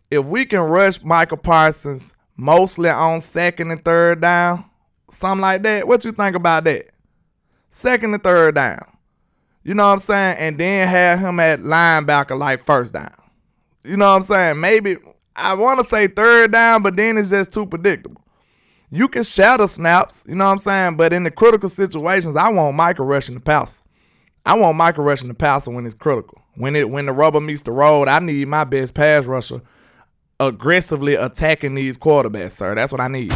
If we can rush Micah Parsons mostly on second and third down, something like that. What you think about that? Second and third down. You know what I'm saying? And then have him at linebacker first down. You know what I'm saying? Maybe I want to say third down, but then it's just too predictable. You can shadow snaps, you know what I'm saying? But in the critical situations, I want Micah rushing the passer. When it's critical. When the rubber meets the road, I need my best pass rusher aggressively attacking these quarterbacks, sir. That's what I need.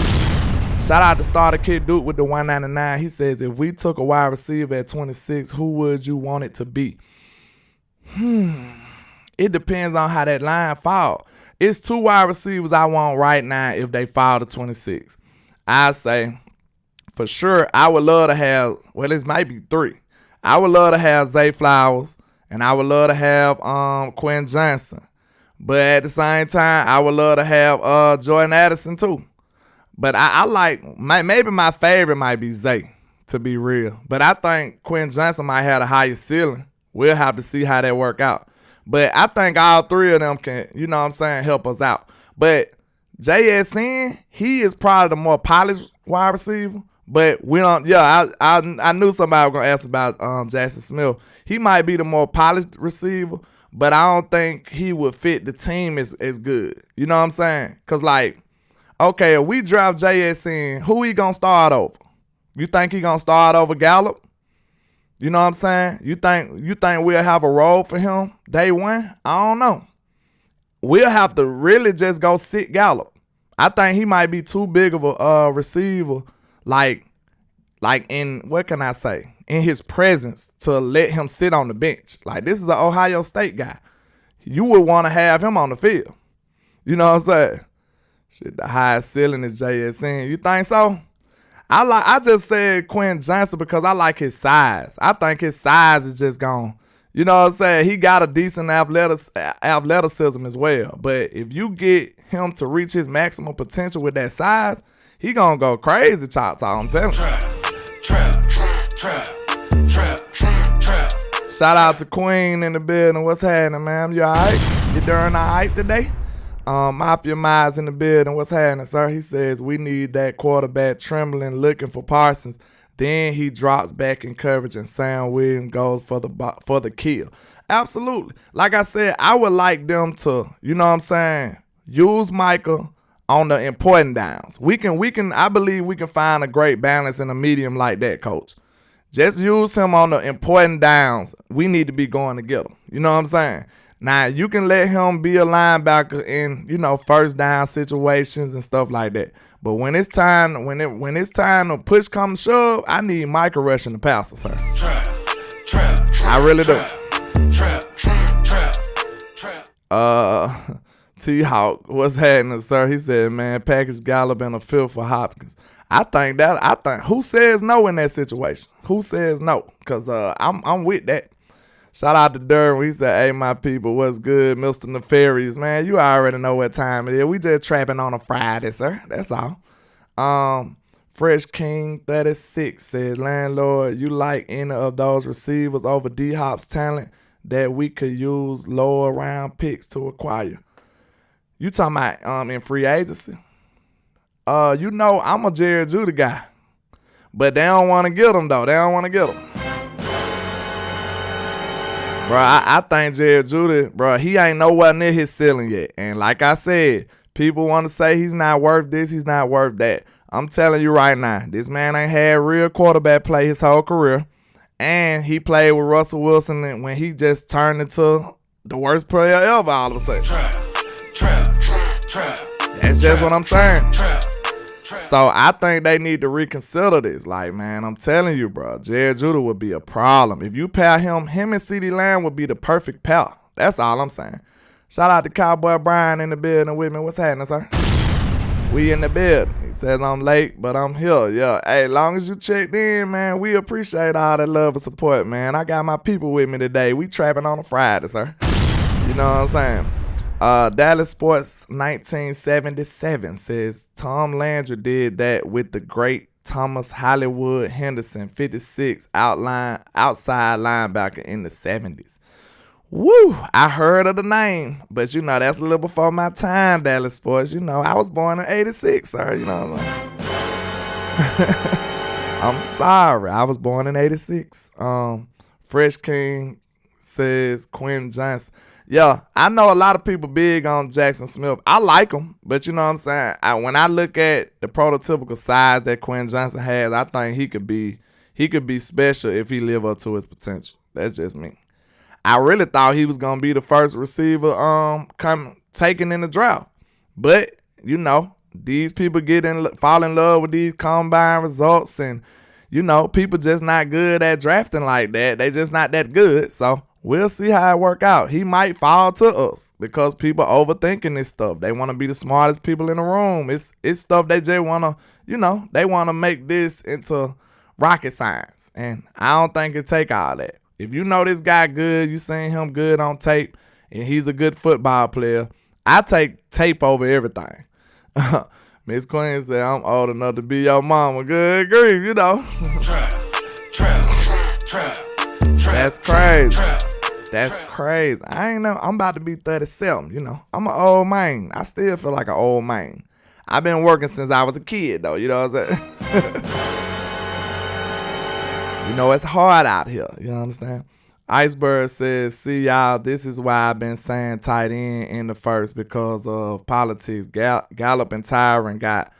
Shout out to Starter Kid Duke with the 199. He says, if we took a wide receiver at 26, who would you want it to be? It depends on how that line fall. It's 2 wide receivers I want right now if they fall to 26. I say, for sure, I would love to have, well, it might be 3. I would love to have Zay Flowers, and I would love to have Quinn Johnson. But at the same time, I would love to have Jordan Addison too. But I like, maybe my favorite might be Zay, to be real. But I think Quinn Johnson might have the highest ceiling. We'll have to see how that work out. But I think all 3 of them can, you know what I'm saying, help us out. But JSN, he is probably the more polished wide receiver. But we don't, I knew somebody was going to ask about Jackson Smith. He might be the more polished receiver, but I don't think he would fit the team as good. You know what I'm saying? Because, like, okay, if we draft JSN, who he going to start over? You think he going to start over Gallup? You know what I'm saying? You think we'll have a role for him day one? I don't know. We'll have to really just go sit Gallup. I think he might be too big of a receiver, like in, what can I say, in his presence to let him sit on the bench. Like, this is an Ohio State guy. You would want to have him on the field. You know what I'm saying? Shit, the highest ceiling is JSN. You think so? I just said Quinn Johnson because I like his size. I think his size is just gone. You know what I'm saying? He got a decent athleticism as well. But if you get him to reach his maximum potential with that size, he gonna go crazy, Chop Talk. I'm telling you. Shout out to Queen in the building. What's happening, ma'am? You all right? You doing all right today? Mafia Miles in the building. What's happening, sir? He says we need that quarterback trembling, looking for Parsons. Then he drops back in coverage and Sam Williams goes for the kill. Absolutely. Like I said, I would like them to, you know what I'm saying, use Micah on the important downs. I believe we can find a great balance in a medium like that, coach. Just use him on the important downs. We need to be going to get him. You know what I'm saying? Now, you can let him be a linebacker in, you know, first down situations and stuff like that. But when it's time, when it's time to push come to shove, I need Micah rushing the passer, sir. I really do. T-Hawk, what's happening, sir? He said, man, package Gallup and a fill for Hopkins. I think who says no in that situation? Who says no? Because I'm with that. Shout out to Durham. He said, hey, my people, what's good? Mr. Nefarious, man, you already know what time it is. We just trapping on a Friday, sir. That's all. Fresh King 36 says, landlord, you like any of those receivers over D-Hop's talent that we could use lower round picks to acquire? You talking about in free agency? You know I'm a Jerry Judy guy. But they don't want to get him, though. They don't want to get him. Bro, I think Jerry Judy, bro, he ain't nowhere near his ceiling yet. And like I said, people want to say he's not worth this, he's not worth that. I'm telling you right now, this man ain't had real quarterback play his whole career. And he played with Russell Wilson when he just turned into the worst player ever all of a sudden. That's just what I'm saying. So I think they need to reconsider this. Like, man, I'm telling you, bro, Jerry Judy would be a problem. If you pair him and CeeDee Lamb would be the perfect pair. That's all I'm saying. Shout out to Cowboy Brian in the building with me. What's happening, sir? We in the building. He says I'm late, but I'm here. Yeah. Hey, long as you checked in, man, we appreciate all that love and support, man. I got my people with me today. We trapping on a Friday, sir. You know what I'm saying? Dallas Sports 1977 says Tom Landry did that with the great Thomas Hollywood Henderson, 56, outside linebacker in the 70s. Woo! I heard of the name, but you know, that's a little before my time, Dallas Sports. You know, I was born in 86, sir. You know what I'm saying? I'm sorry. I was born in 86. Fresh King says Quinn Johnson. Yeah, I know a lot of people big on Jackson Smith. I like him, but you know what I'm saying? When I look at the prototypical size that Quinn Johnson has, I think he could be special if he live up to his potential. That's just me. I really thought he was gonna be the first receiver taken in the draft. But, you know, these people fall in love with these combine results, and you know, people just not good at drafting like that. They just not that good. So we'll see how it work out. He might fall to us because people overthinking this stuff. They want to be the smartest people in the room. It's stuff they just want to, they want to make this into rocket science. And I don't think it take all that. If you know this guy good, you seen him good on tape, and he's a good football player, I take tape over everything. Miss Queen said, I'm old enough to be your mama. Good grief, Trap. That's crazy. That's crazy. I ain't know. I'm about to be 37, I'm an old man. I still feel like an old man. I've been working since I was a kid, though. You know what I'm saying? It's hard out here. You understand? Iceberg says, see, y'all, this is why I've been saying tight end in the first because of politics. Gallup and Tyron got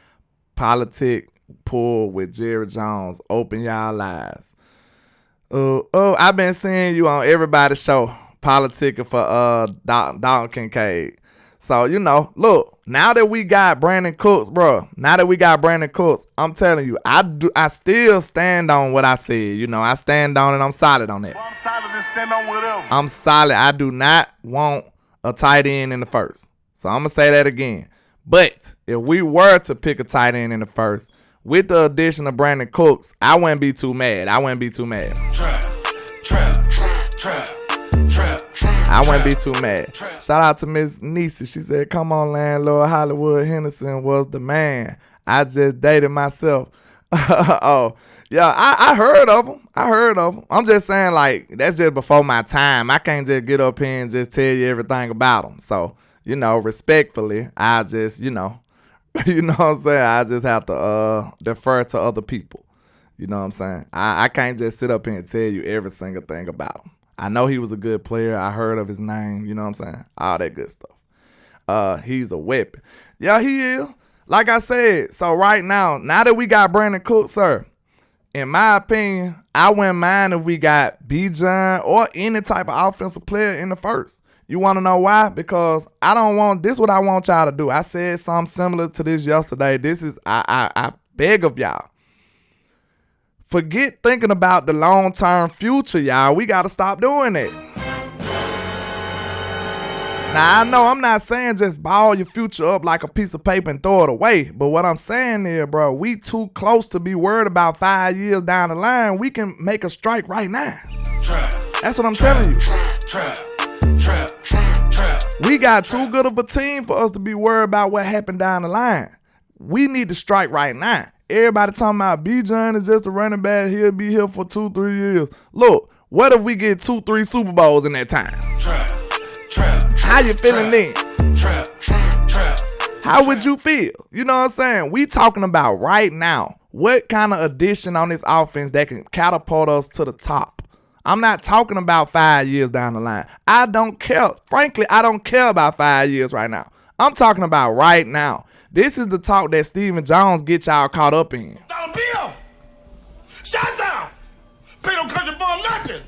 politic pulled with Jerry Jones. Open y'all eyes. I've been seeing you on everybody's show politicking for Dalton Kincaid. So, look, now that we got Brandon Cooks, bro, I'm telling you, I still stand on what I said. I stand on it. I'm solid on that. I'm solid and stand on whatever. I'm solid. I do not want a tight end in the first. So I'm going to say that again. But if we were to pick a tight end in the first, with the addition of Brandon Cooks, I wouldn't be too mad. Trap. I wouldn't be too mad. Shout out to Miss Nisi. She said, come on, landlord. Hollywood Henderson was the man. I just dated myself. Oh, yeah, I heard of him. I'm just saying, that's just before my time. I can't just get up here and just tell you everything about him. So, respectfully, I just, you know what I'm saying? I just have to defer to other people. You know what I'm saying? I can't just sit up here and tell you every single thing about him. I know he was a good player. I heard of his name. You know what I'm saying? All that good stuff. He's a weapon. Yeah, he is. Like I said, so right now that we got Brandon Cooks, sir, in my opinion, I wouldn't mind if we got Bijan or any type of offensive player in the first. You want to know why? Because this is what I want y'all to do. I said something similar to this yesterday. This is, I beg of y'all. Forget thinking about the long-term future, y'all. We got to stop doing that. Now, I know I'm not saying just ball your future up like a piece of paper and throw it away. But what I'm saying is, bro, we too close to be worried about 5 years down the line. We can make a strike right now. That's what I'm telling you. We got too good of a team for us to be worried about what happened down the line. We need to strike right now. Everybody talking about Bijan is just a running back. He'll be here for 2-3 years. Look, what if we get 2-3 Super Bowls in that time? How you feeling then? How would you feel? You know what I'm saying? We talking about right now. What kind of addition on this offense that can catapult us to the top? I'm not talking about 5 years down the line. I don't care. Frankly, I don't care about 5 years right now. I'm talking about right now. This is the talk that Stephen Jones get y'all caught up in. Bill! Shut down! Pay no country boy nothing!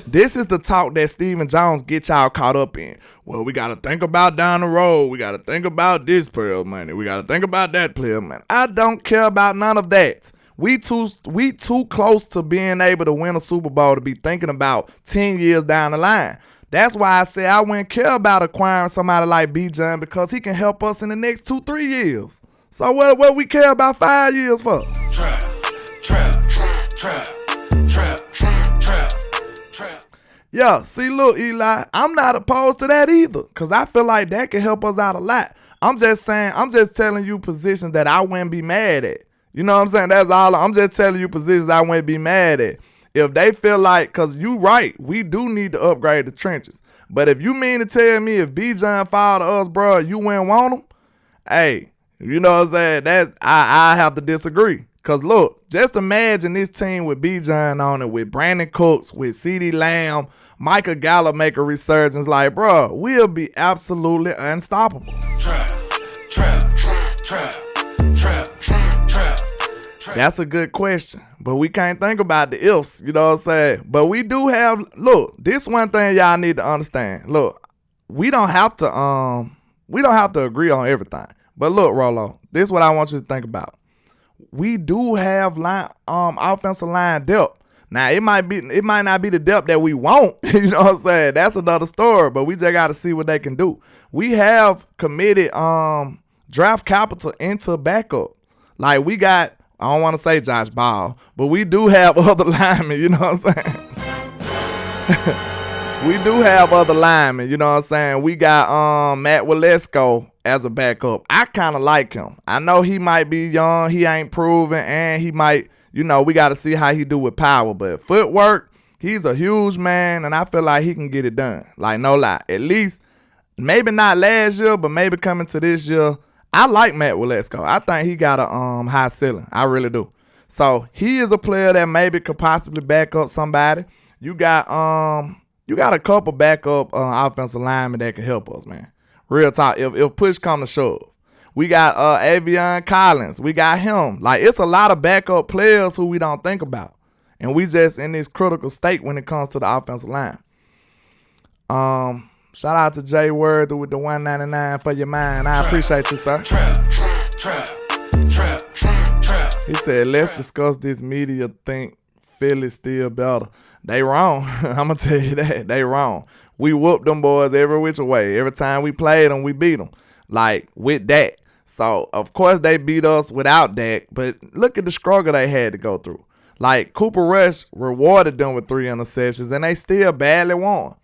This is the talk that Stephen Jones get y'all caught up in. Well, we got to think about down the road. We got to think about this player money. We got to think about that player money. I don't care about none of that. We too close to being able to win a Super Bowl to be thinking about 10 years down the line. That's why I say I wouldn't care about acquiring somebody like Bijan because he can help us in the next 2-3 years. So what we care about 5 years for? Trap. Yeah, see, look, Eli, I'm not opposed to that either because I feel like that can help us out a lot. I'm just telling you positions that I wouldn't be mad at. You know what I'm saying? That's all. I'm just telling you positions I wouldn't be mad at. If they feel like, because you right, we do need to upgrade the trenches. But if you mean to tell me if Bijan fall to us, bro, you wouldn't want him, hey, you know what I'm saying? I have to disagree. Because look, just imagine this team with Bijan on it, with Brandon Cooks, with CeeDee Lamb, Micah Gallup make a resurgence. Like, bro, we'll be absolutely unstoppable. Trap. That's a good question, but we can't think about the ifs, you know what I'm saying? But we do have, look, this one thing y'all need to understand. Look, we don't have to agree on everything. But look, Rolo, this is what I want you to think about. We do have offensive line depth. Now it might not be the depth that we want. You know what I'm saying? That's another story. But we just got to see what they can do. We have committed draft capital into backup. Like we got, I don't want to say Josh Ball, but we do have other linemen. You know what I'm saying? We do have other linemen. You know what I'm saying? We got Matt Walesko as a backup. I kind of like him. I know he might be young. He ain't proven, and he might. You know, we got to see how he do with power. But footwork, he's a huge man, and I feel like he can get it done. Like, no lie. At least, maybe not last year, but maybe coming to this year. I like Matt Walesko. I think he got a high ceiling. I really do. So, he is a player that maybe could possibly back up somebody. You got a couple backup offensive linemen that can help us, man. Real talk. If push come to shove. We got Avion Collins. We got him. Like, it's a lot of backup players who we don't think about. And we just in this critical state when it comes to the offensive line. Shout out to Jay Worthy with the $1.99 for your mind. I appreciate you, sir. He said, let's discuss this media think Philly's still better. They wrong. I'm going to tell you that. They wrong. We whooped them boys every which way. Every time we played them, we beat them. Like, with Dak. So, of course, they beat us without Dak. But look at the struggle they had to go through. Like, Cooper Rush rewarded them with 3 interceptions, and they still badly won.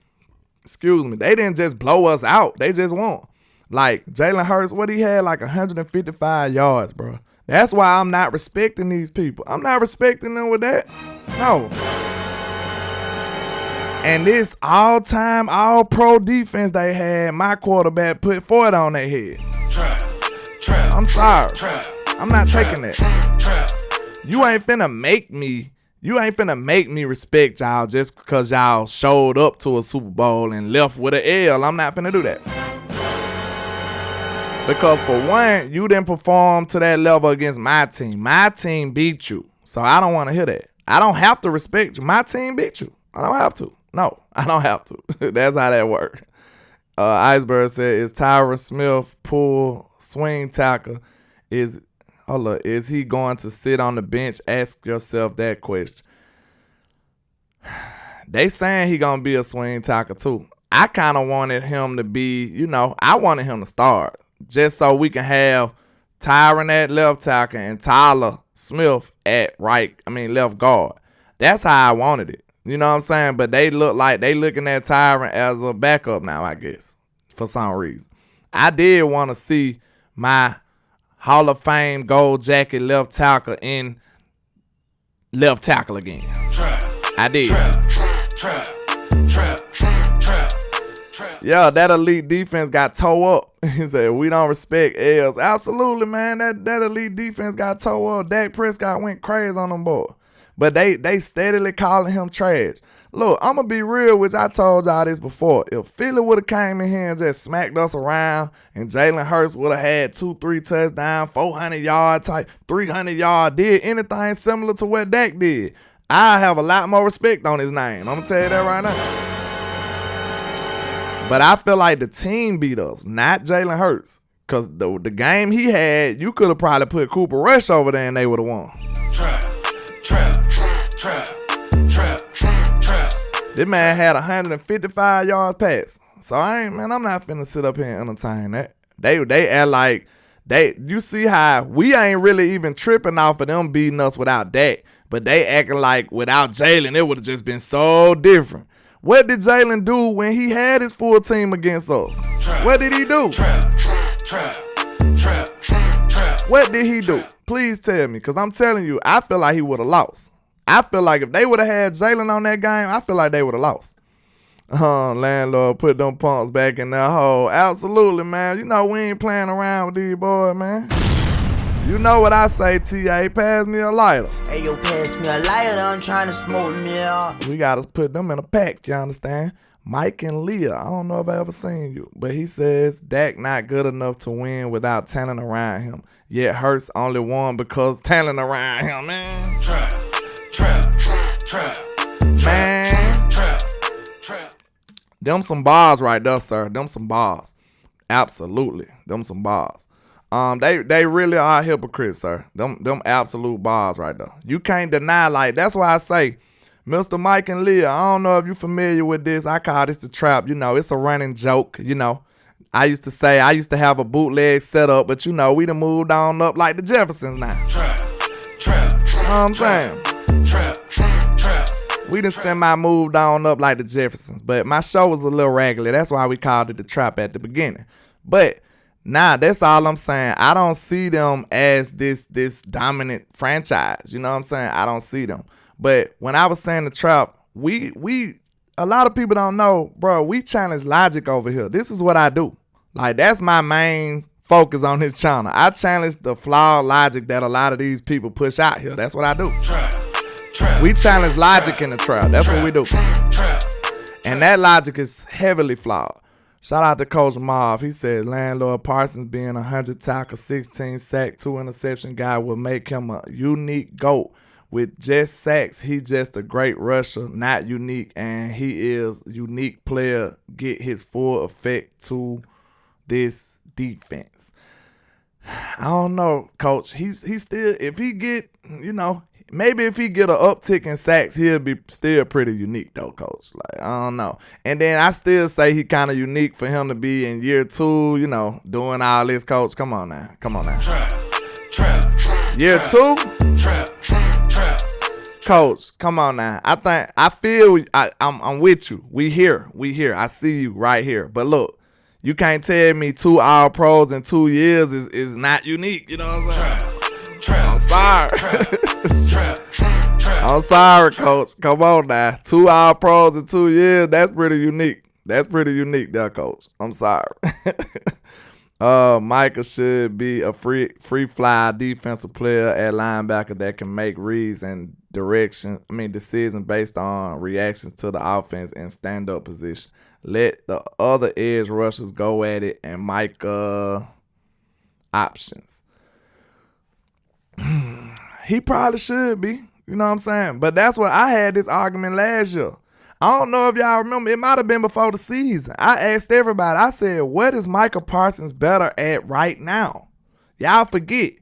Excuse me. They didn't just blow us out. They just won. Like, Jalen Hurts, what he had? Like 155 yards, bro. That's why I'm not respecting these people. I'm not respecting them with that. No. And this all-time, all-pro defense they had, my quarterback put 40 on their head. I'm sorry. I'm not taking that. You ain't finna make me respect y'all just because y'all showed up to a Super Bowl and left with an L. I'm not finna do that. Because for one, you didn't perform to that level against my team. My team beat you. So I don't want to hear that. I don't have to respect you. My team beat you. I don't have to. No, I don't have to. That's how that works. Iceberg said, is Tyron Smith pull swing tackle? Is he going to sit on the bench? Ask yourself that question. They saying he going to be a swing tackle too. I kind of wanted him to be, I wanted him to start. Just so we can have Tyron at left tackle and Tyler Smith at left guard. That's how I wanted it. You know what I'm saying? But they look like they looking at Tyron as a backup now, I guess, for some reason. I did want to see my Hall of Fame gold jacket left tackle in left tackle again. I did. Yeah, that elite defense got tore up. He said, we don't respect L's. Absolutely, man. That elite defense got tore up. Dak Prescott went crazy on them boys. But they steadily calling him trash. Look, I'm going to be real with you. I told y'all this before. If Philly would have came in here and just smacked us around and Jalen Hurts would have had 2-3 touchdowns, 400 yards type, 300 yards, did anything similar to what Dak did, I have a lot more respect on his name. I'm going to tell you that right now. But I feel like the team beat us, not Jalen Hurts. Because the game he had, you could have probably put Cooper Rush over there and they would have won. This man had 155 yards pass. So I'm not finna sit up here and entertain that. They act like you see how we ain't really even tripping off of them beating us without Dak. But they acting like without Jalen, it would have just been so different. What did Jalen do when he had his full team against us? What did he do? What did he do? Please tell me, because I'm telling you, I feel like he would have lost. I feel like if they would have had Jalen on that game, I feel like they would have lost. Landlord, put them pumps back in that hole. Absolutely, man. You know we ain't playing around with these boys, man. You know what I say, T.A. Pass me a lighter. Hey, yo, pass me a lighter. I'm trying to smoke me up. We got to put them in a pack, you understand? Mike and Leah, I don't know if I ever seen you, but he says Dak not good enough to win without talent around him. Yet Hurts only won because talent around him, man. Man. Them some bars right there, sir. Them some bars. Absolutely. Them some bars. They really are hypocrites, sir. Them absolute bars right there. You can't deny, like, that's why I say Mr. Mike and Leah, I don't know if you're familiar with this. I call this the trap. You know, it's a running joke, you know. I used to have a bootleg setup, but you know, we done moved on up like the Jeffersons now. Trap. You know what I'm saying? Trap. We done semi-moved on up like the Jeffersons, but my show was a little raggedy. That's why we called it the trap at the beginning. But nah, that's all I'm saying. I don't see them as this dominant franchise. You know what I'm saying? I don't see them. But when I was saying the trap, we a lot of people don't know, bro, we challenge logic over here. This is what I do. Like, that's my main focus on this channel. I challenge the flawed logic that a lot of these people push out here. That's what I do. We challenge logic in the trap. That's what we do. And that logic is heavily flawed. Shout out to Coach Marv. He said Landlord Parsons being 100 tackle, 16 sack, 2 interception guy will make him a unique GOAT. With just sacks, he's just a great rusher, not unique, and he is unique player. Get his full effect to this defense. I don't know, Coach. He's still, if he get, you know, maybe if he get an uptick in sacks, he'll be still pretty unique though, Coach. Like, I don't know. And then I still say he kind of unique for him to be in year 2, you know, doing all this, Coach. Come on now. Year 2? Coach, come on now. I feel I'm with you. We here. I see you right here. But look, you can't tell me 2 All-Pros in 2 years is not unique. You know what I'm saying? I'm sorry. I'm sorry, Coach. Come on now. 2 All-Pros in 2 years, that's pretty unique. That's pretty unique there, Coach. I'm sorry. Micah should be a free fly defensive player at linebacker that can make reads and decisions based on reactions to the offense and stand-up position. Let the other edge rushers go at it and Micah options. He probably should be. You know what I'm saying? But that's what I had this argument last year. I don't know if y'all remember. It might have been before the season. I asked everybody. I said, what is Micah Parsons better at right now? Y'all forget.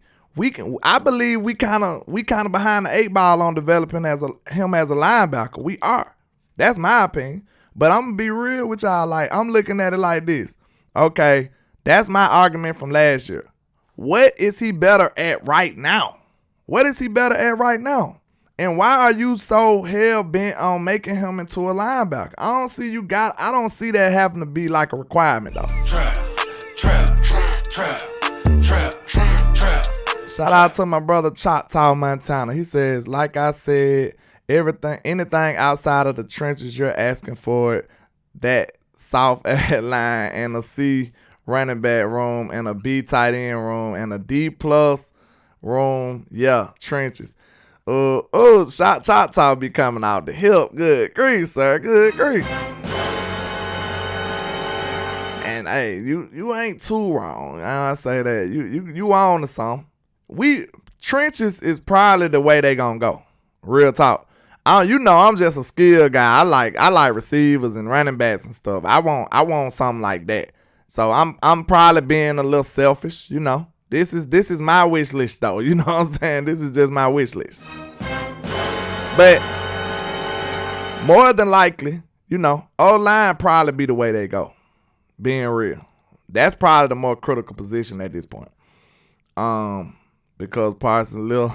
I believe we kind of behind the 8 ball on developing him as a linebacker. We are. That's my opinion. But I'm gonna be real with y'all. Like, I'm looking at it like this. Okay, that's my argument from last year. What is he better at right now? What is he better at right now? And why are you so hell bent on making him into a linebacker? I don't see that having to be like a requirement though. Trap. Shout out to my brother Choctaw Montana. He says, like I said, anything outside of the trenches, you're asking for it. That soft ad line and a C running back room and a B tight end room and a D plus room. Yeah, trenches. Choctaw be coming out the hip. Good grief, sir. Good grief. And hey, you ain't too wrong. I say that. You on to something. Trenches is probably the way they gonna go. Real talk. You know, I'm just a skill guy. I like receivers and running backs and stuff. I want something like that. So I'm probably being a little selfish, you know. This is my wish list though. You know what I'm saying? This is just my wish list. But more than likely, you know, O-line probably be the way they go. Being real. That's probably the more critical position at this point. Because Parsons little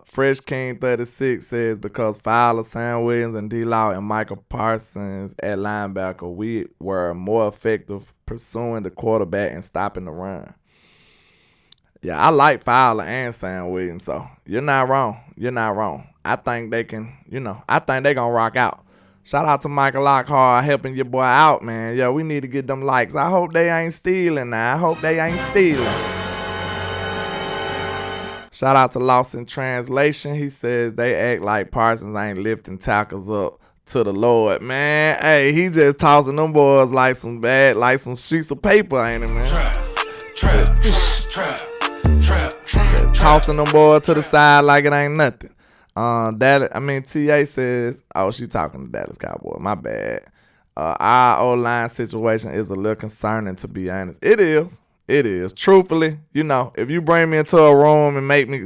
Fresh King 36 says because Fowler, Sam Williams, and D-Law and Micah Parsons at linebacker, we were more effective pursuing the quarterback and stopping the run. Yeah, I like Fowler and Sam Williams, so you're not wrong. I think they can, I think they're going to rock out. Shout out to Michael Lockhart helping your boy out, man. Yo, we need to get them likes. I hope they ain't stealing now. Shout out to Lost in Translation. He says they act like Parsons ain't lifting tackles up to the Lord. Man, hey, he just tossing them boys like some sheets of paper, ain't it, man? Trap. Tossing them boys to the side like it ain't nothing. TA says, she talking to Dallas Cowboys. My bad. Our O-line situation is a little concerning, to be honest. It is. Truthfully, if you bring me into a room and make me,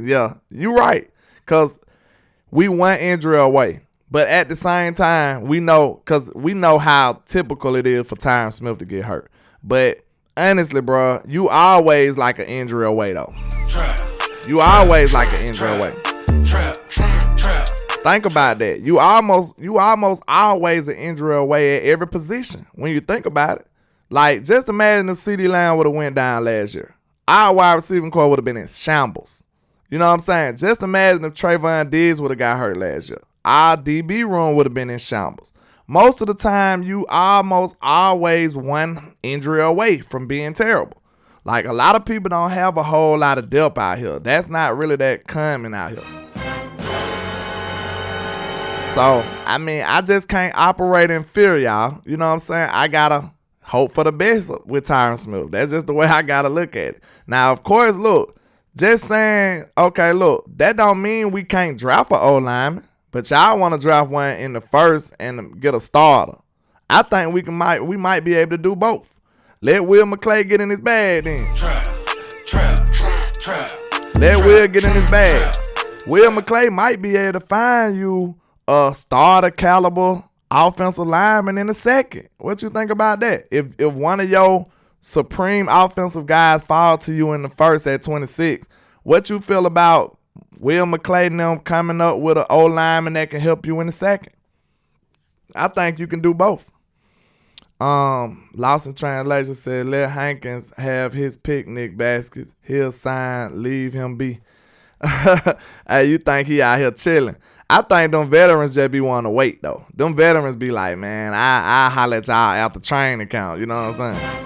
you right. Because we one injury away. But at the same time, we know how typical it is for Tyron Smith to get hurt. But honestly, bro, you always like an injury away, though. You always like an injury away. Think about that. You almost always an injury away at every position when you think about it. Like, just imagine if CeeDee Lamb would have went down last year. Our wide receiving core would have been in shambles. You know what I'm saying? Just imagine if Trayvon Diggs would have got hurt last year. Our DB room would have been in shambles. Most of the time, you almost always one injury away from being terrible. Like, a lot of people don't have a whole lot of depth out here. That's not really that common out here. So, I mean, I just can't operate in fear, y'all. You know what I'm saying? I gotta hope for the best with Tyron Smith. That's just the way I gotta look at it. Now, of course, look, just saying, okay, look, that don't mean we can't draft an O-lineman. But y'all want to draft one in the first and get a starter. I think we might be able to do both. Let Will McClay get in his bag then. Let Will get in his bag. Will McClay might be able to find you a starter caliber offensive lineman in a second. What you think about that? If one of your supreme offensive guys fall to you in the first at 26, what you feel about Will McClay and them coming up with an O-lineman that can help you in a second? I think you can do both. Lost in Translation said, let Hankins have his picnic baskets. He'll sign, leave him be. Hey, you think he out here chilling? I think them veterans just be wanting to wait, though. Them veterans be like, man, I'll holler at y'all after training camp. You know what I'm saying?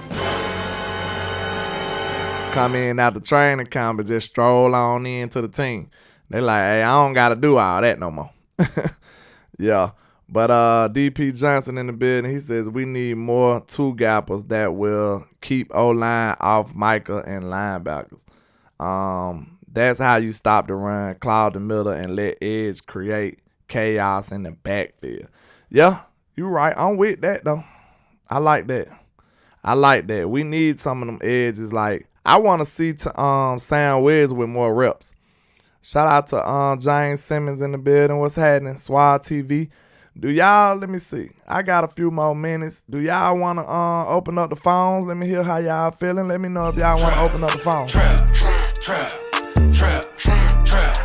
Come in after training camp and just stroll on into the team. They like, hey, I don't got to do all that no more. Yeah. But DP Johnson in the building, he says we need more two-gappers that will keep O-line off Micah and linebackers. That's how you stop the run, cloud the middle, and let edge create chaos in the backfield. Yeah, you right. I'm with that, though. I like that. We need some of them edges. Like, I want to see Sam Wiggs with more reps. Shout out to James Simmons in the building. What's happening? Swag TV. Do y'all, let me see. I got a few more minutes. Do y'all want to open up the phones? Let me hear how y'all feeling. Let me know if y'all want to open up the phones.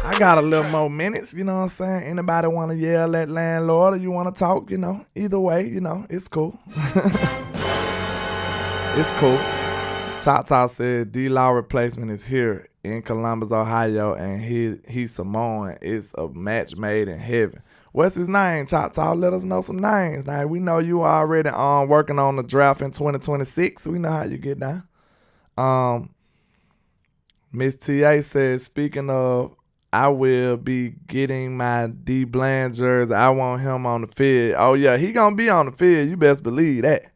I got a little more minutes, you know what I'm saying? Anybody want to yell at landlord or you want to talk, either way, it's cool. It's cool. Choctaw said D-Law replacement is here in Columbus, Ohio, and he's Samoan. It's a match made in heaven. What's his name, Choctaw? Let us know some names. Now, we know you already working on the draft in 2026. We know how you get down. Miss T.A. says, speaking of, I will be getting my D. Bland jersey. I want him on the field. Oh, yeah, he going to be on the field. You best believe that.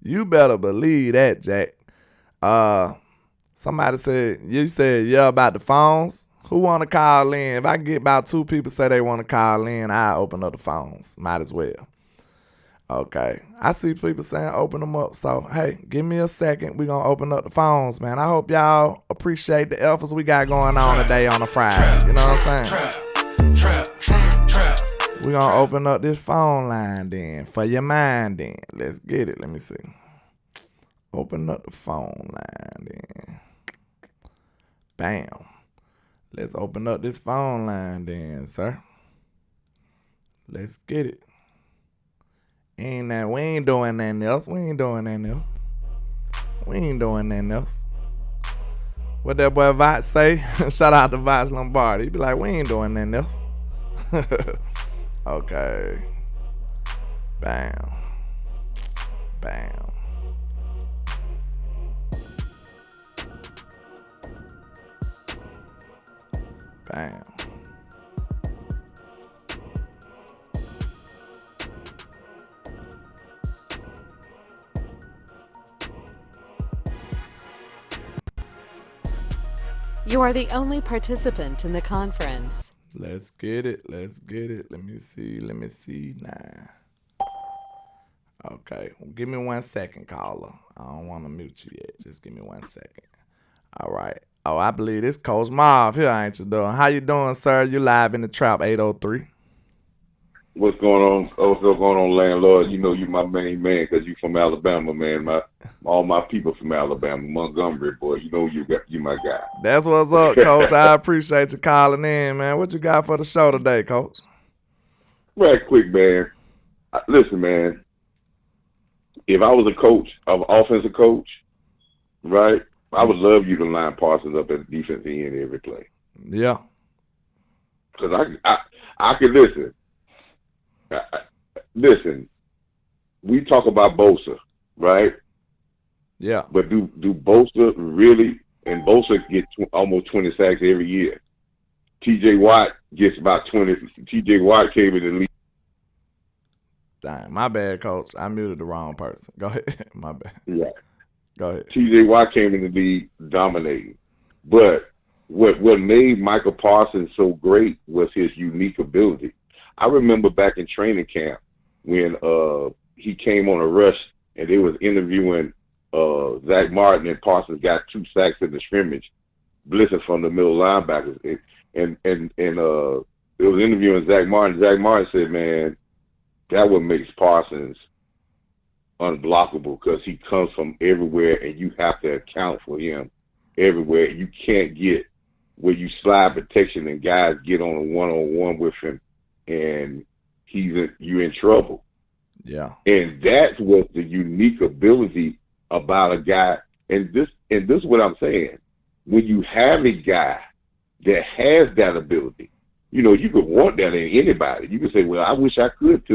You better believe that, Jack. Somebody said, you said, yeah, about the phones. Who want to call in? If I get about 2 people say they want to call in, I'll open up the phones. Might as well. Okay. I see people saying open them up. So, hey, give me a second. We're going to open up the phones, man. I hope y'all appreciate the efforts we got going on today on a Friday. You know what I'm saying? We're going to open up this phone line then for your mind then. Let's get it. Let me see. Open up the phone line then. Bam. Let's open up this phone line then, sir. Let's get it. We ain't doing nothing else. What that boy Vot say? Shout out to Vot Lombardi. He be like, we ain't doing nothing else. Okay. Bam. Bam. Bam. You are the only participant in the conference. Let's get it. Let me see now. Okay. Give me 1 second, caller. I don't want to mute you yet. Just give me 1 second. All right. Oh, I believe this Coach Marv here, ain't you doing? How you doing, sir? You live in the Trap 803. What's going on? What's going on, landlord? You know you my main man because you from Alabama, man. All my people from Alabama, Montgomery, boy. You know you my guy. That's what's up, Coach. I appreciate you calling in, man. What you got for the show today, Coach? Right quick, man. Listen, man. If I was a coach, an offensive coach, right, I would love you to line Parsons up at the defensive end every play. Yeah. Because I could listen. Listen, we talk about Bosa, right? Yeah. But do Bosa really, and Bosa gets almost 20 sacks every year. T.J. Watt gets about 20. T.J. Watt came in the league. Dang, my bad, Coach. I muted the wrong person. Go ahead. My bad. Yeah. Go ahead. T.J. Watt came in the league dominating. But what made Micah Parsons so great was his unique ability. I remember back in training camp when he came on a rush and they was interviewing Zach Martin, and Parsons got 2 sacks in the scrimmage, blitzing from the middle linebackers. And it was interviewing Zach Martin. Zach Martin said, man, that what makes Parsons unblockable because he comes from everywhere and you have to account for him everywhere. You can't get where you slide protection and guys get on a one-on-one with him and you're in trouble. Yeah. And that's what the unique ability about a guy. And this is what I'm saying. When you have a guy that has that ability, you know, you could want that in anybody. You could say, well, I wish I could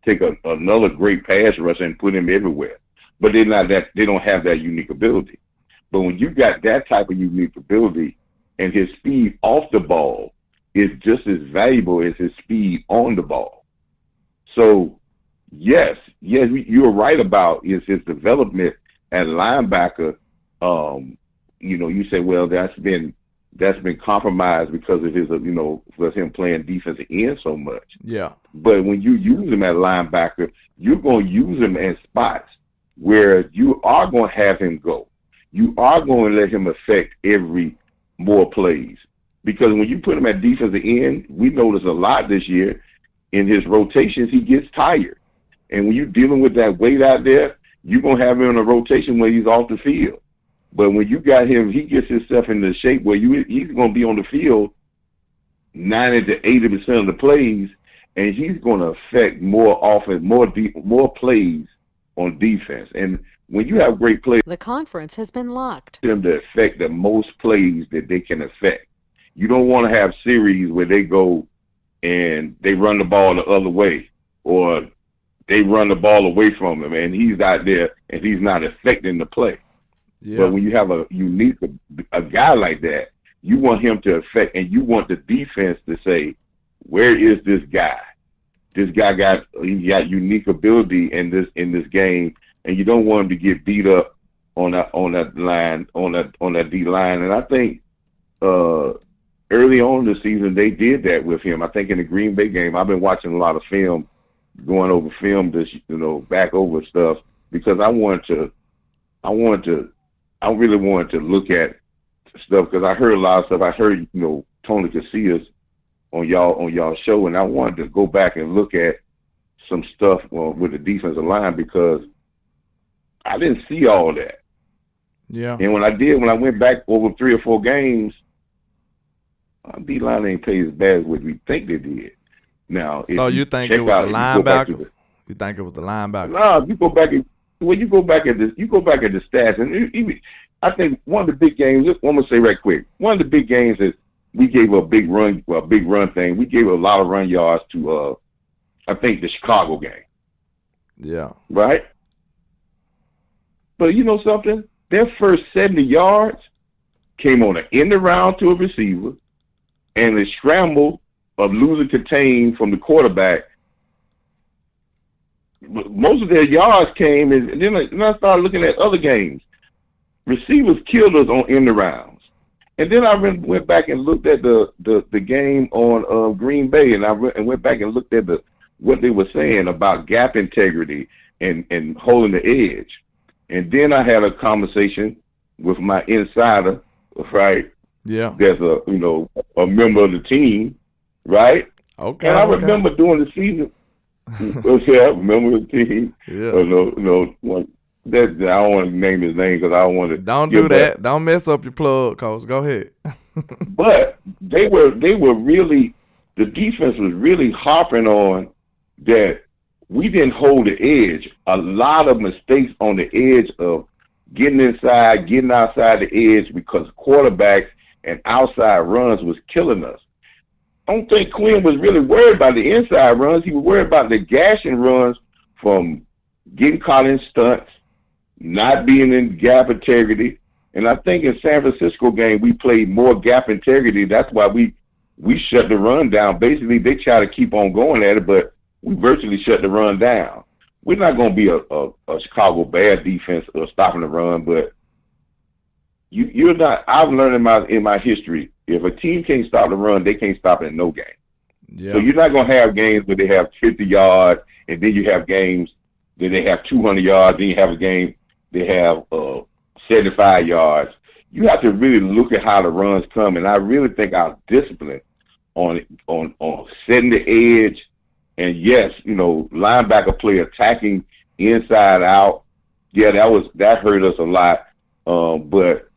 take another great pass rusher and put him everywhere. But they don't have that unique ability. But when you got that type of unique ability and his speed off the ball is just as valuable as his speed on the ball. So, yes, you're right about his development at linebacker. You know, you say, well, that's been compromised because of his, you know, for him playing defensive end so much. Yeah. But when you use him at linebacker, you're going to use him in spots where you are going to have him go. You are going to let him affect every more plays. Because when you put him at defensive end, we noticed a lot this year in his rotations, he gets tired. And when you're dealing with that weight out there, you're going to have him in a rotation where he's off the field. But when you got him, he gets himself into shape where he's going to be on the field 90 to 80% of the plays, and he's going to affect more offense, more plays on defense. And when you have great players, The conference has been locked. them to affect the most plays that they can affect. You don't want to have series where they go and they run the ball the other way, or they run the ball away from him, and he's out there and he's not affecting the play. Yeah. But when you have a guy like that, you want him to affect, and you want the defense to say, where is this guy? This guy got unique ability in this game, and you don't want him to get beat up on that line, on that D line. And I think early on in the season they did that with him. I think in the Green Bay game, I've been watching a lot of film, going over film, this, you know, back over stuff, because I really wanted to look at stuff, because I heard a lot of stuff. I heard, you know, Tony Casillas on y'all show, and I wanted to go back and look at some stuff with the defensive line, because I didn't see all that. Yeah. And when I went back over 3 or 4 games, our D-line ain't played as bad as what we think they did. Now, So you think it was the linebackers? You think it was the linebackers? No, you go back at the stats, and even, I think one of the big games. I'm gonna say right quick. One of the big games is we gave a big run thing. We gave a lot of run yards to, I think, the Chicago game. Yeah. Right. But you know something? Their first 70 yards came on an end around to a receiver, and a scramble of losing contain from the quarterback. Most of their yards came, and then I started looking at other games. Receivers killed us on end arounds. And then I went back and looked at the game on Green Bay, and I went back and looked at what they were saying about gap integrity and holding the edge. And then I had a conversation with my insider, right, Yeah. that's a member of the team, right? Okay. And I Okay. remember during the season, yeah, member of the team. Yeah. That I don't want to name his name because I don't want to. Don't do that. Don't mess up your plug, coach. Go ahead. But they were really, the defense was really harping on that we didn't hold the edge. A lot of mistakes on the edge of getting inside, getting outside the edge because quarterbacks and outside runs was killing us. I don't think Quinn was really worried about the inside runs. He was worried about the gashing runs from getting caught in stunts, not being in gap integrity. And I think in San Francisco game, we played more gap integrity. That's why we shut the run down. Basically, they try to keep on going at it, but we virtually shut the run down. We're not going to be a Chicago Bears defense or stopping the run, but you're not. I've learned in my history, if a team can't stop the run, they can't stop it in no game. Yeah. So you're not going to have games where they have 50 yards, and then you have games that they have 200 yards, then you have a game they have 75 yards. You have to really look at how the runs come, and I really think our discipline on setting the edge, and yes, linebacker play attacking inside out. Yeah, that hurt us a lot. But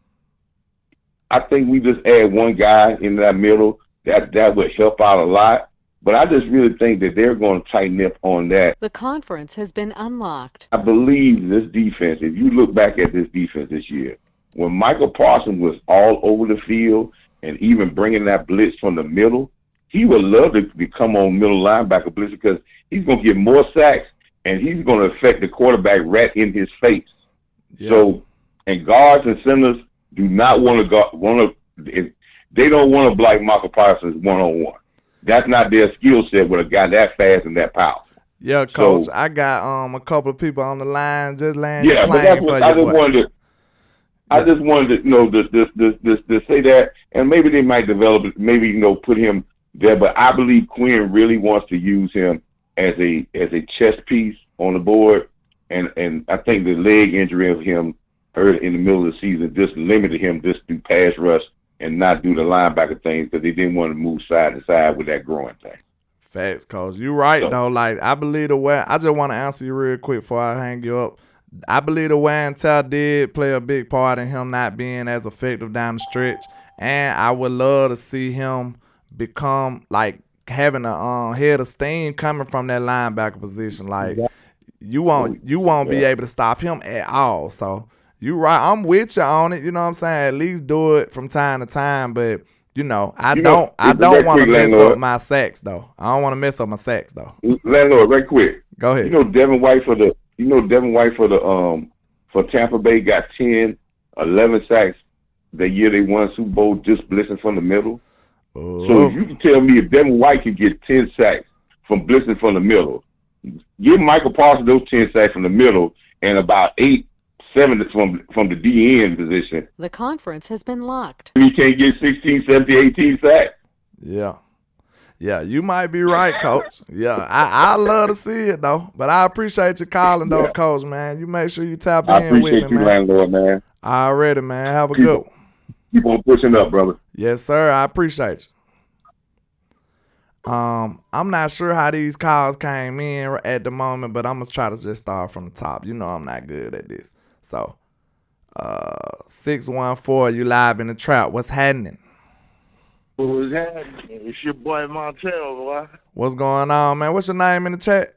I think we just add one guy in that middle that would help out a lot. But I just really think that they're going to tighten up on that. The conference has been unlocked. I believe this defense, if you look back at this defense this year, when Micah Parsons was all over the field and even bringing that blitz from the middle, he would love to become on middle linebacker blitz because he's going to get more sacks and he's going to affect the quarterback right in his face. Yeah. So, and guards and centers do not want to they don't want to block Micah Parsons one-on-one. That's not their skill set with a guy that fast and that powerful. Yeah, coach. So, I got a couple of people on the line just laying yeah, but that's what I just wanted to say that, and maybe they might develop it, maybe put him there. But I believe Quinn really wants to use him as a chess piece on the board, and I think the leg injury of him early in the middle of the season just limited him just to pass rush and not do the linebacker thing because they didn't want to move side to side with that growing thing. Facts, coach. You right, though. Like, I believe the way – I just want to answer you real quick before I hang you up. I believe the wear and tear did play a big part in him not being as effective down the stretch. And I would love to see him become, like, having a head of steam coming from that linebacker position. Like, you won't be able to stop him at all. So – you right. I'm with you on it. You know what I'm saying? At least do it from time to time. But, I don't want to mess up my sacks, though. I don't want to mess up my sacks, though. Landlord, right quick. Go ahead. Devin White for Tampa Bay got 10, 11 sacks the year they won Super Bowl just blitzing from the middle. Oh. So you can tell me if Devin White can get 10 sacks from blitzing from the middle, give Michael Parsons those 10 sacks from the middle and about 8, 7 from the DN position. The conference has been locked. He can't get 16, 17, 18 sacks. Yeah. Yeah, you might be right, Coach. Yeah, I love to see it, though. But I appreciate you calling, though, Coach, man. You make sure you tap in with me, man. I appreciate you, landlord, man. Already, man. Have a good one. Keep on pushing up, brother. Yes, sir. I appreciate you. I'm not sure how these calls came in at the moment, but I'm going to try to just start from the top. You know I'm not good at this. So, 614, you live in the trap. What's happening? What's happening? It's your boy Montana, boy. What's going on, man? What's your name in the chat?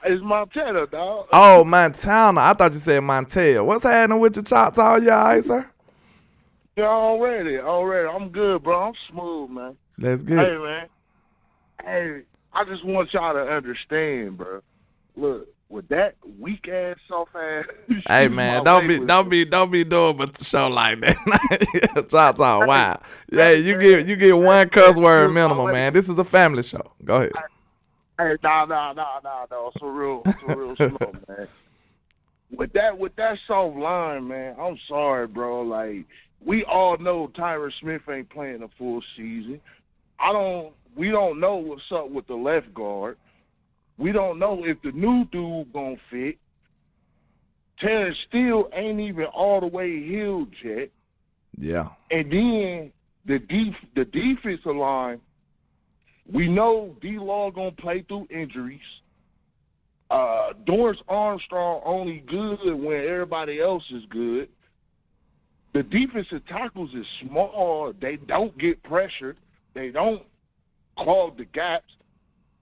It's Montana, dog. Oh, Montana. I thought you said Montel. What's happening with your Choctaw? You all right, sir? Yeah, already. I'm good, bro. I'm smooth, man. That's good. Hey, man. Hey, I just want y'all to understand, bro. Look. With that weak ass, soft ass. Hey man, don't be doing but show like that. Choctaw, wow. Yeah, you get one cuss word minimum, man. This is a family show. Go ahead. Hey, nah. It's a real slow, man. With that soft line, man, I'm sorry, bro. Like, we all know Tyron Smith ain't playing a full season. We don't know what's up with the left guard. We don't know if the new dude gonna fit. Terrence Steele ain't even all the way healed yet. Yeah. And then the defensive line, we know D-Law going to play through injuries. Dorrance Armstrong only good when everybody else is good. The defensive tackles is small. They don't get pressure. They don't clog the gaps.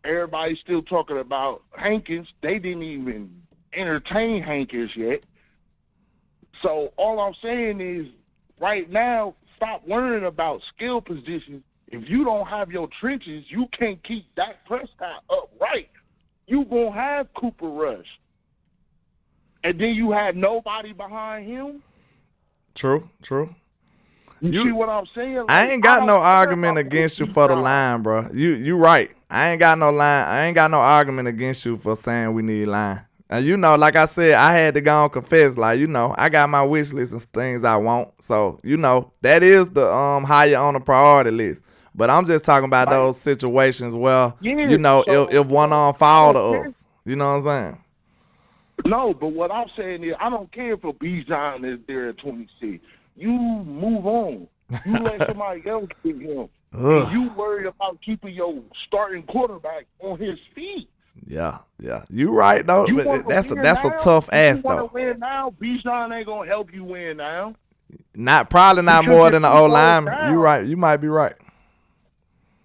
Everybody's still talking about Hankins. They didn't even entertain Hankins yet. So all I'm saying is right now, stop worrying about skill positions. If you don't have your trenches, you can't keep Dak Prescott upright. You going to have Cooper Rush. And then you have nobody behind him. True. You see what I'm saying? Like, I ain't got no argument against you for the line, bro. You right. I ain't got no line. I ain't got no argument against you for saying we need line. And you know, like I said, I had to go and confess, like, you know, I got my wish list and things I want. So, you know, that is the higher on the priority list. But I'm just talking about those situations where, you know, so, if one on fall to us. You know what I'm saying? No, but what I'm saying is I don't care if a Bijan is there at 26. You move on. You let somebody else get him. And you worried about keeping your starting quarterback on his feet. Yeah. You right though. That's a tough ask though. You want to win now? Bijan ain't gonna help you win now. Probably not more than the old lineman. You right. You might be right.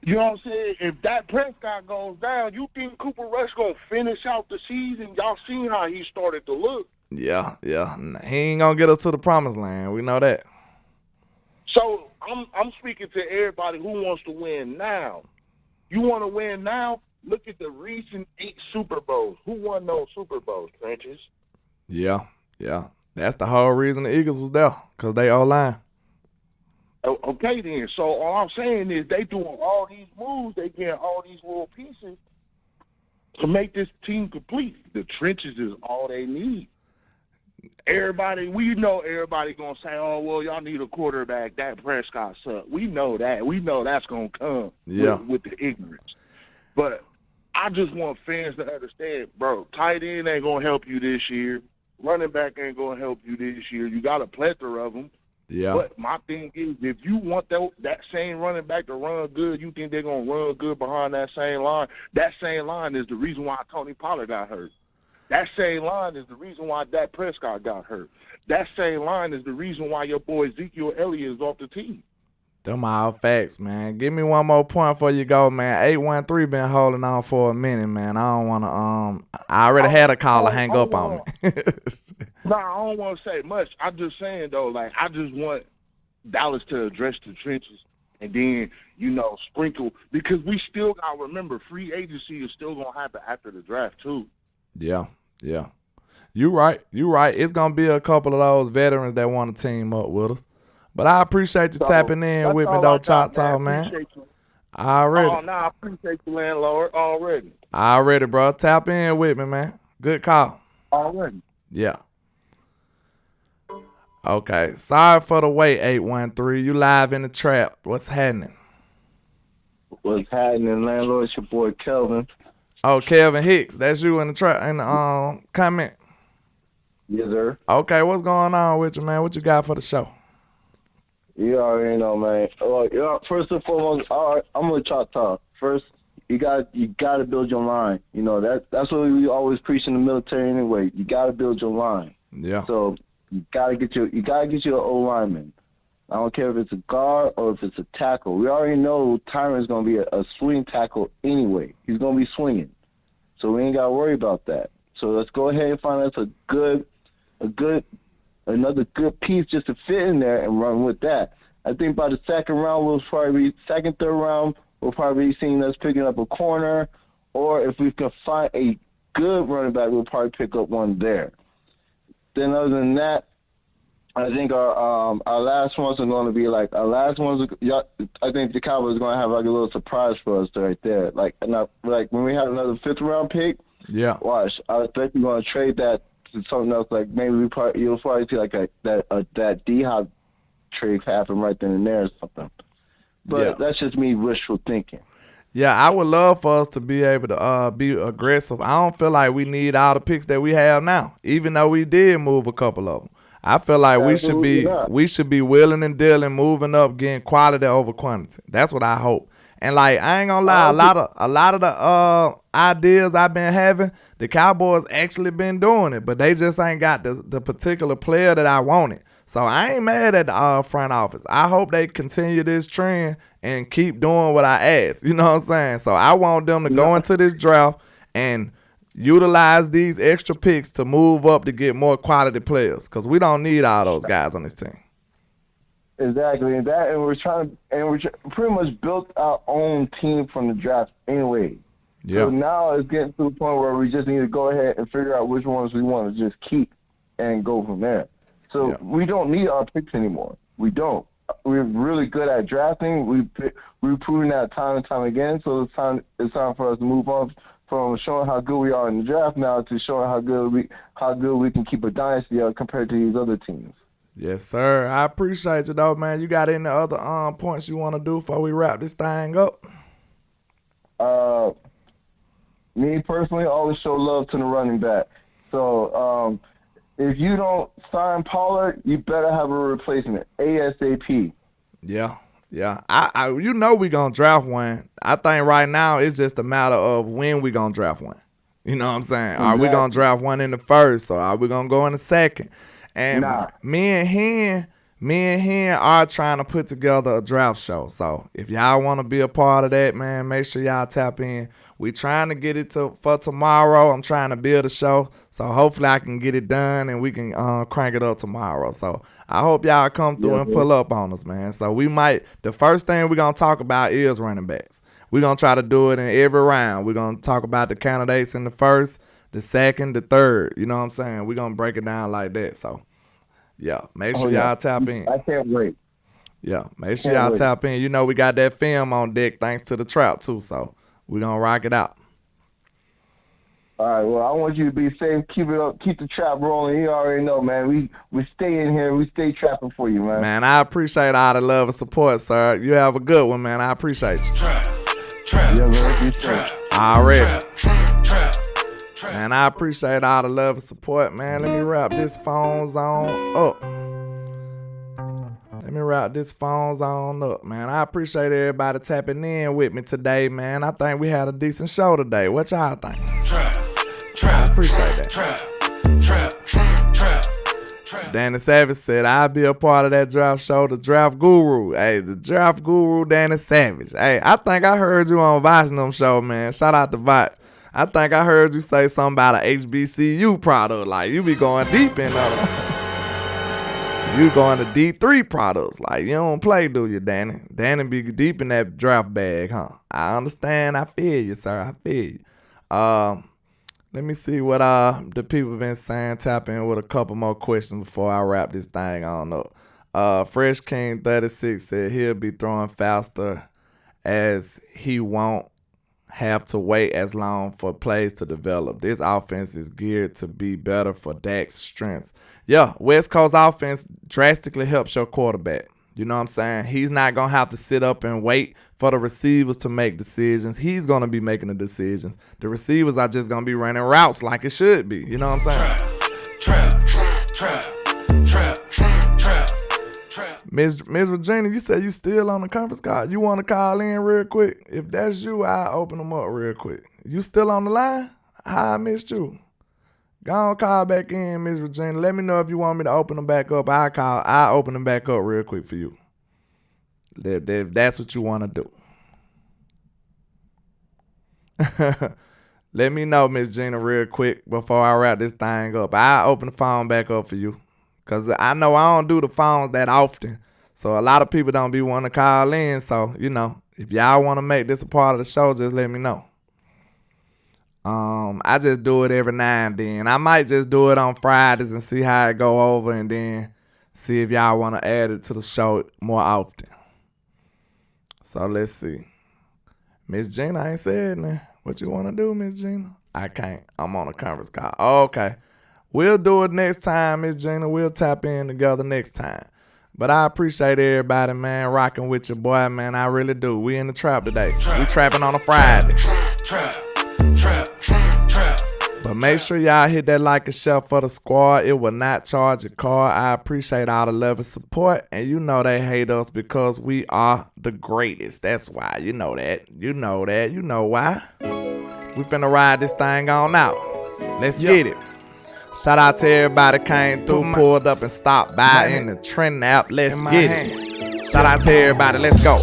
You know what I'm saying? If Dak Prescott goes down, you think Cooper Rush gonna finish out the season? Y'all seen how he started to look. Yeah. He ain't gonna get us to the promised land. We know that. So I'm speaking to everybody who wants to win now. You want to win now? Look at the recent 8 Super Bowls. Who won those Super Bowls, Trenches? Yeah. That's the whole reason the Eagles was there, because they O-line. Okay, then. So all I'm saying is they doing all these moves. They getting all these little pieces to make this team complete. The trenches is all they need. We know everybody going to say, oh, well, y'all need a quarterback. Dak Prescott suck. We know that. We know that's going to come with the ignorance. But I just want fans to understand, bro, tight end ain't going to help you this year. Running back ain't going to help you this year. You got a plethora of them. Yeah. But my thing is, if you want that same running back to run good, you think they're going to run good behind that same line? That same line is the reason why Tony Pollard got hurt. That same line is the reason why Dak Prescott got hurt. That same line is the reason why your boy Ezekiel Elliott is off the team. Them all facts, man. Give me one more point before you go, man. 813 been holding on for a minute, man. I don't want to, I already had a caller hang up on me. No, I don't want to say much. I'm just saying, though, like, I just want Dallas to address the trenches and then, you know, sprinkle. Because we still got to remember, free agency is still going to happen after the draft, too. Yeah. You right. It's going to be a couple of those veterans that want to team up with us. But I appreciate you tapping in with me, though, Choctaw, man. Already. Oh, no, I appreciate you, landlord, already. Already, bro. Tap in with me, man. Good call. Already. Yeah. Okay. Sorry for the wait, 813. You live in the trap. What's happening? What's happening, landlord? It's your boy, Kelvin. Oh, Kelvin Hicks. That's you in the trap in the comment. Yes, sir. Okay, what's going on with you, man? What you got for the show? You already know, man. First and foremost, all right, I'm gonna Choctaw. First, you got to build your line. You know that's what we always preach in the military anyway. You got to build your line. Yeah. So you gotta get your O lineman. I don't care if it's a guard or if it's a tackle. We already know Tyron's gonna be a swing tackle anyway. He's gonna be swinging, so we ain't gotta worry about that. So let's go ahead and find us another good piece just to fit in there and run with that. I think by the second, third round, we'll probably be seeing us picking up a corner, or if we can find a good running back, we'll probably pick up one there. Then other than that, I think our last ones are going to be like I think the Cowboys are going to have like a little surprise for us right there. Like when we had another 5th round pick. Yeah. Watch, I think we're going to trade that to something else. Like maybe you'll probably see like that D-Hop trade happen right then and there or something. But that's just me wishful thinking. Yeah, I would love for us to be able to be aggressive. I don't feel like we need all the picks that we have now, even though we did move a couple of them. I feel like we should be willing and dealing, moving up, getting quality over quantity. That's what I hope. And like, I ain't gonna lie, a lot of the ideas I've been having, the Cowboys actually been doing it, but they just ain't got the particular player that I wanted. So I ain't mad at the front office. I hope they continue this trend and keep doing what I asked. You know what I'm saying? So I want them to go into this draft and utilize these extra picks to move up to get more quality players, because we don't need all those guys on this team. Exactly, and we're pretty much built our own team from the draft anyway. Yeah. So now it's getting to the point where we just need to go ahead and figure out which ones we want to just keep and go from there. So we don't need our picks anymore. We don't. We're really good at drafting. We've proven that time and time again. So it's time for us to move on from showing how good we are in the draft now to showing how good we can keep a dynasty compared to these other teams. Yes, sir. I appreciate you, though, man. You got any other points you want to do before we wrap this thing up? Me personally, always show love to the running back. So if you don't sign Pollard, you better have a replacement ASAP. Yeah. I you know we gonna draft one. I think right now it's just a matter of when we gonna draft one. You know what I'm saying? Exactly. Are we gonna draft one in the first, or are we gonna go in the second? And me and Hen are trying to put together a draft show. So if y'all want to be a part of that, man, make sure y'all tap in. We trying to get it for tomorrow. I'm trying to build a show, so hopefully I can get it done and we can crank it up tomorrow. So I hope y'all come through and pull up on us, man. So the first thing we're going to talk about is running backs. We're going to try to do it in every round. We're going to talk about the candidates in the first, the second, the third. You know what I'm saying? We're going to break it down like that. So, yeah, make sure y'all tap in. I can't wait. Yeah, make sure y'all tap in. You know we got that film on deck thanks to the trap, too. So we're going to rock it out. All right, well, I want you to be safe. Keep it up. Keep the trap rolling. You already know, man. We stay in here. We stay trapping for you, man. Man, I appreciate all the love and support, sir. You have a good one, man. I appreciate you. Trap. Already. Man, I appreciate all the love and support, man. Let me wrap this phone zone up. Man. I appreciate everybody tapping in with me today, man. I think we had a decent show today. What y'all think? I appreciate that. Danny Savage said, I'll be a part of that draft show, the Draft Guru. Hey, the Draft Guru, Danny Savage. Hey, I think I heard you on Vice and them show, man. Shout out to Vice. I think I heard you say something about an HBCU product. Like, you be going deep in them. You going to D3 products. Like, you don't play, do you, Danny? Danny be deep in that draft bag, huh? I understand. I feel you, sir. I feel you. Let me see what the people been saying. Tap in with a couple more questions before I wrap this thing on up. Fresh King 36 said he'll be throwing faster as he won't have to wait as long for plays to develop. This offense is geared to be better for Dak's strengths. Yeah, West Coast offense drastically helps your quarterback. You know what I'm saying? He's not going to have to sit up and wait for the receivers to make decisions. He's going to be making the decisions. The receivers are just going to be running routes like it should be. You know what I'm saying? Trap. Miss Regina, you said you still on the conference call. You want to call in real quick? If that's you, I'll open them up real quick. You still on the line? I missed you. Go on, call back in, Miss Regina. Let me know if you want me to open them back up. I'll open them back up real quick for you. If that's what you want to do. Let me know, Miss Gina, real quick before I wrap this thing up. I'll open the phone back up for you. Because I know I don't do the phones that often. So a lot of people don't be wanting to call in. So, you know, if y'all want to make this a part of the show, just let me know. I just do it every now and then. I might just do it on Fridays and see how it go over and then see if y'all want to add it to the show more often. So let's see. Miss Gina, I ain't said nothing. What you want to do, Miss Gina? I can't. I'm on a conference call. Okay. We'll do it next time, Miss Gina. We'll tap in together next time. But I appreciate everybody, man, rocking with your boy, man. I really do. We in the trap today. We trapping on a Friday. But make sure y'all hit that like and share for the squad. It will not charge a card. I appreciate all the love and support. And you know they hate us because we are the greatest. That's why. You know that. You know that. You know why. We finna ride this thing on out. Let's get it. Shout out to everybody came through, pulled up and stopped by in the trend app. Let's get it. Shout out to everybody. Let's go.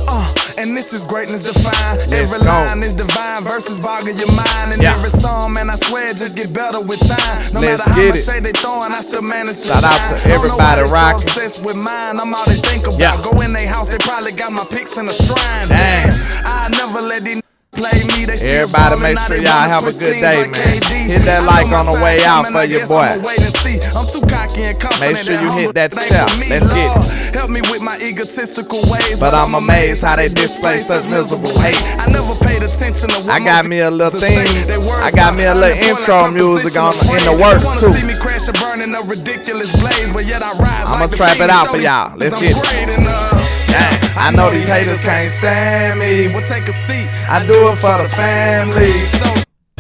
And this is greatness defined. Let's Every go. line is divine. Verses boggle your mind. And every song, man, I swear, just get better with time. No Let's matter how get much it. shade they throwing, I still manage to Shout shine. out to everybody Don't know why they rocking. so obsessed with mine. I'm all they think about. Yeah. Go in their house, they probably got my pics in a shrine. Dang. I never let these play me. They see us Everybody ballin', make now sure they y'all wanna have a switch good teams day, like man. KD. Hit that I like know on the my way time out coming, for I your guess boy. I'ma wait and see. I'm too cocky and confident. Make sure you that hit that humble shell. ain't for me, Let's get it. Lord. Help me with my egotistical ways. But I'm amazed how they display such miserable hate. I never paid attention to what I got me a little thing. I I got me a little intro music in the works too. See me crash and burn in a ridiculous blaze, but yet I rise. I'ma like the trap it Phoenix, out for shorty, y'all. Let's 'cause get I'm it. great enough. Dang. I know these haters can't stand me. We'll take a seat. I do it for the family. So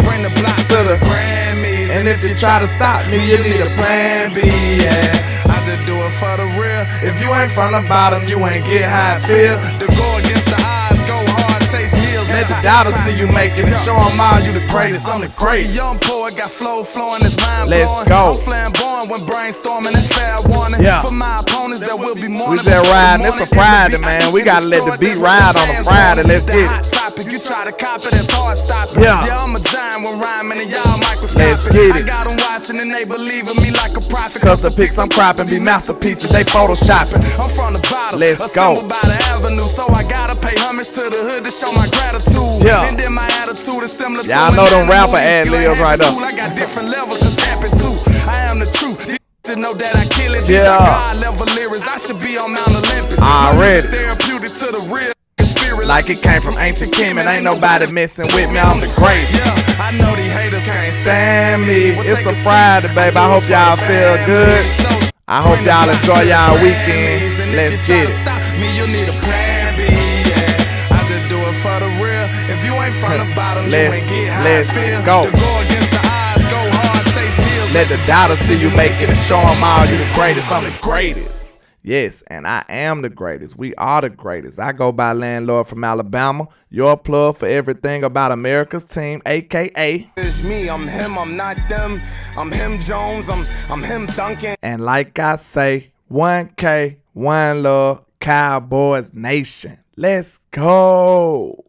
bring the block To the Grammys. And if you try to stop me, you need a plan B. Yeah. I just do it for the real. If you ain't from the bottom, you ain't get how it feel. To go against the odds, go hard, chase meals. Let the doubters see you making it. Show them all you the greatest. I'm the greatest. Young poet got flow flowing, his mind Let's blowing. go. I'm flamboyant when brainstorming, it's fair warning. Yeah. For my opponents, there will be more. We just riding. It's a Friday, man. We gotta let the beat ride on a Friday. Let's get it. Hot topic, you try to copy, that's hard stopping. Yeah. I'm a giant when rhyming and y'all microscopic. Let's get I it. got them watching and they believe in me like a prophet. Cause the pics I'm cropping be masterpieces. They photoshopping. I'm from the bottom, Let's go. assembled by the avenue, so I gotta pay homage to the hood to show my gratitude. Yeah. And then my attitude is similar to Y'all know them an rapper animal. ad-libs right there. I got different levels to tap into. I am the truth. To know that I kill it. These Yeah. are God level lyrics. I should be on Mount Olympus. Already. Therapeutic to the real spirit. Like it came from ancient Kim and ain't nobody messing with me. I'm the greatest. Yeah, I know these haters can't Stand me. It's a Friday, baby. I hope y'all feel good. I hope y'all enjoy y'all weekend. Let's get it. Stop me, you need a plan B. Yeah, I just do it for the real. If you ain't from the bottom, you ain't get how it Let's feels. go. To go against the odds, go hard, chase meals. Let the doubters see you make it and show them all you the greatest. I'm the greatest. Yes, and I am the greatest. We are the greatest. I go by Landlord from Alabama. Your plug for everything about America's team, a.k.a. It's me, I'm him, I'm not them. I'm him Jones, I'm him Duncan. And like I say, 1K, 1 love, Cowboys Nation. Let's go.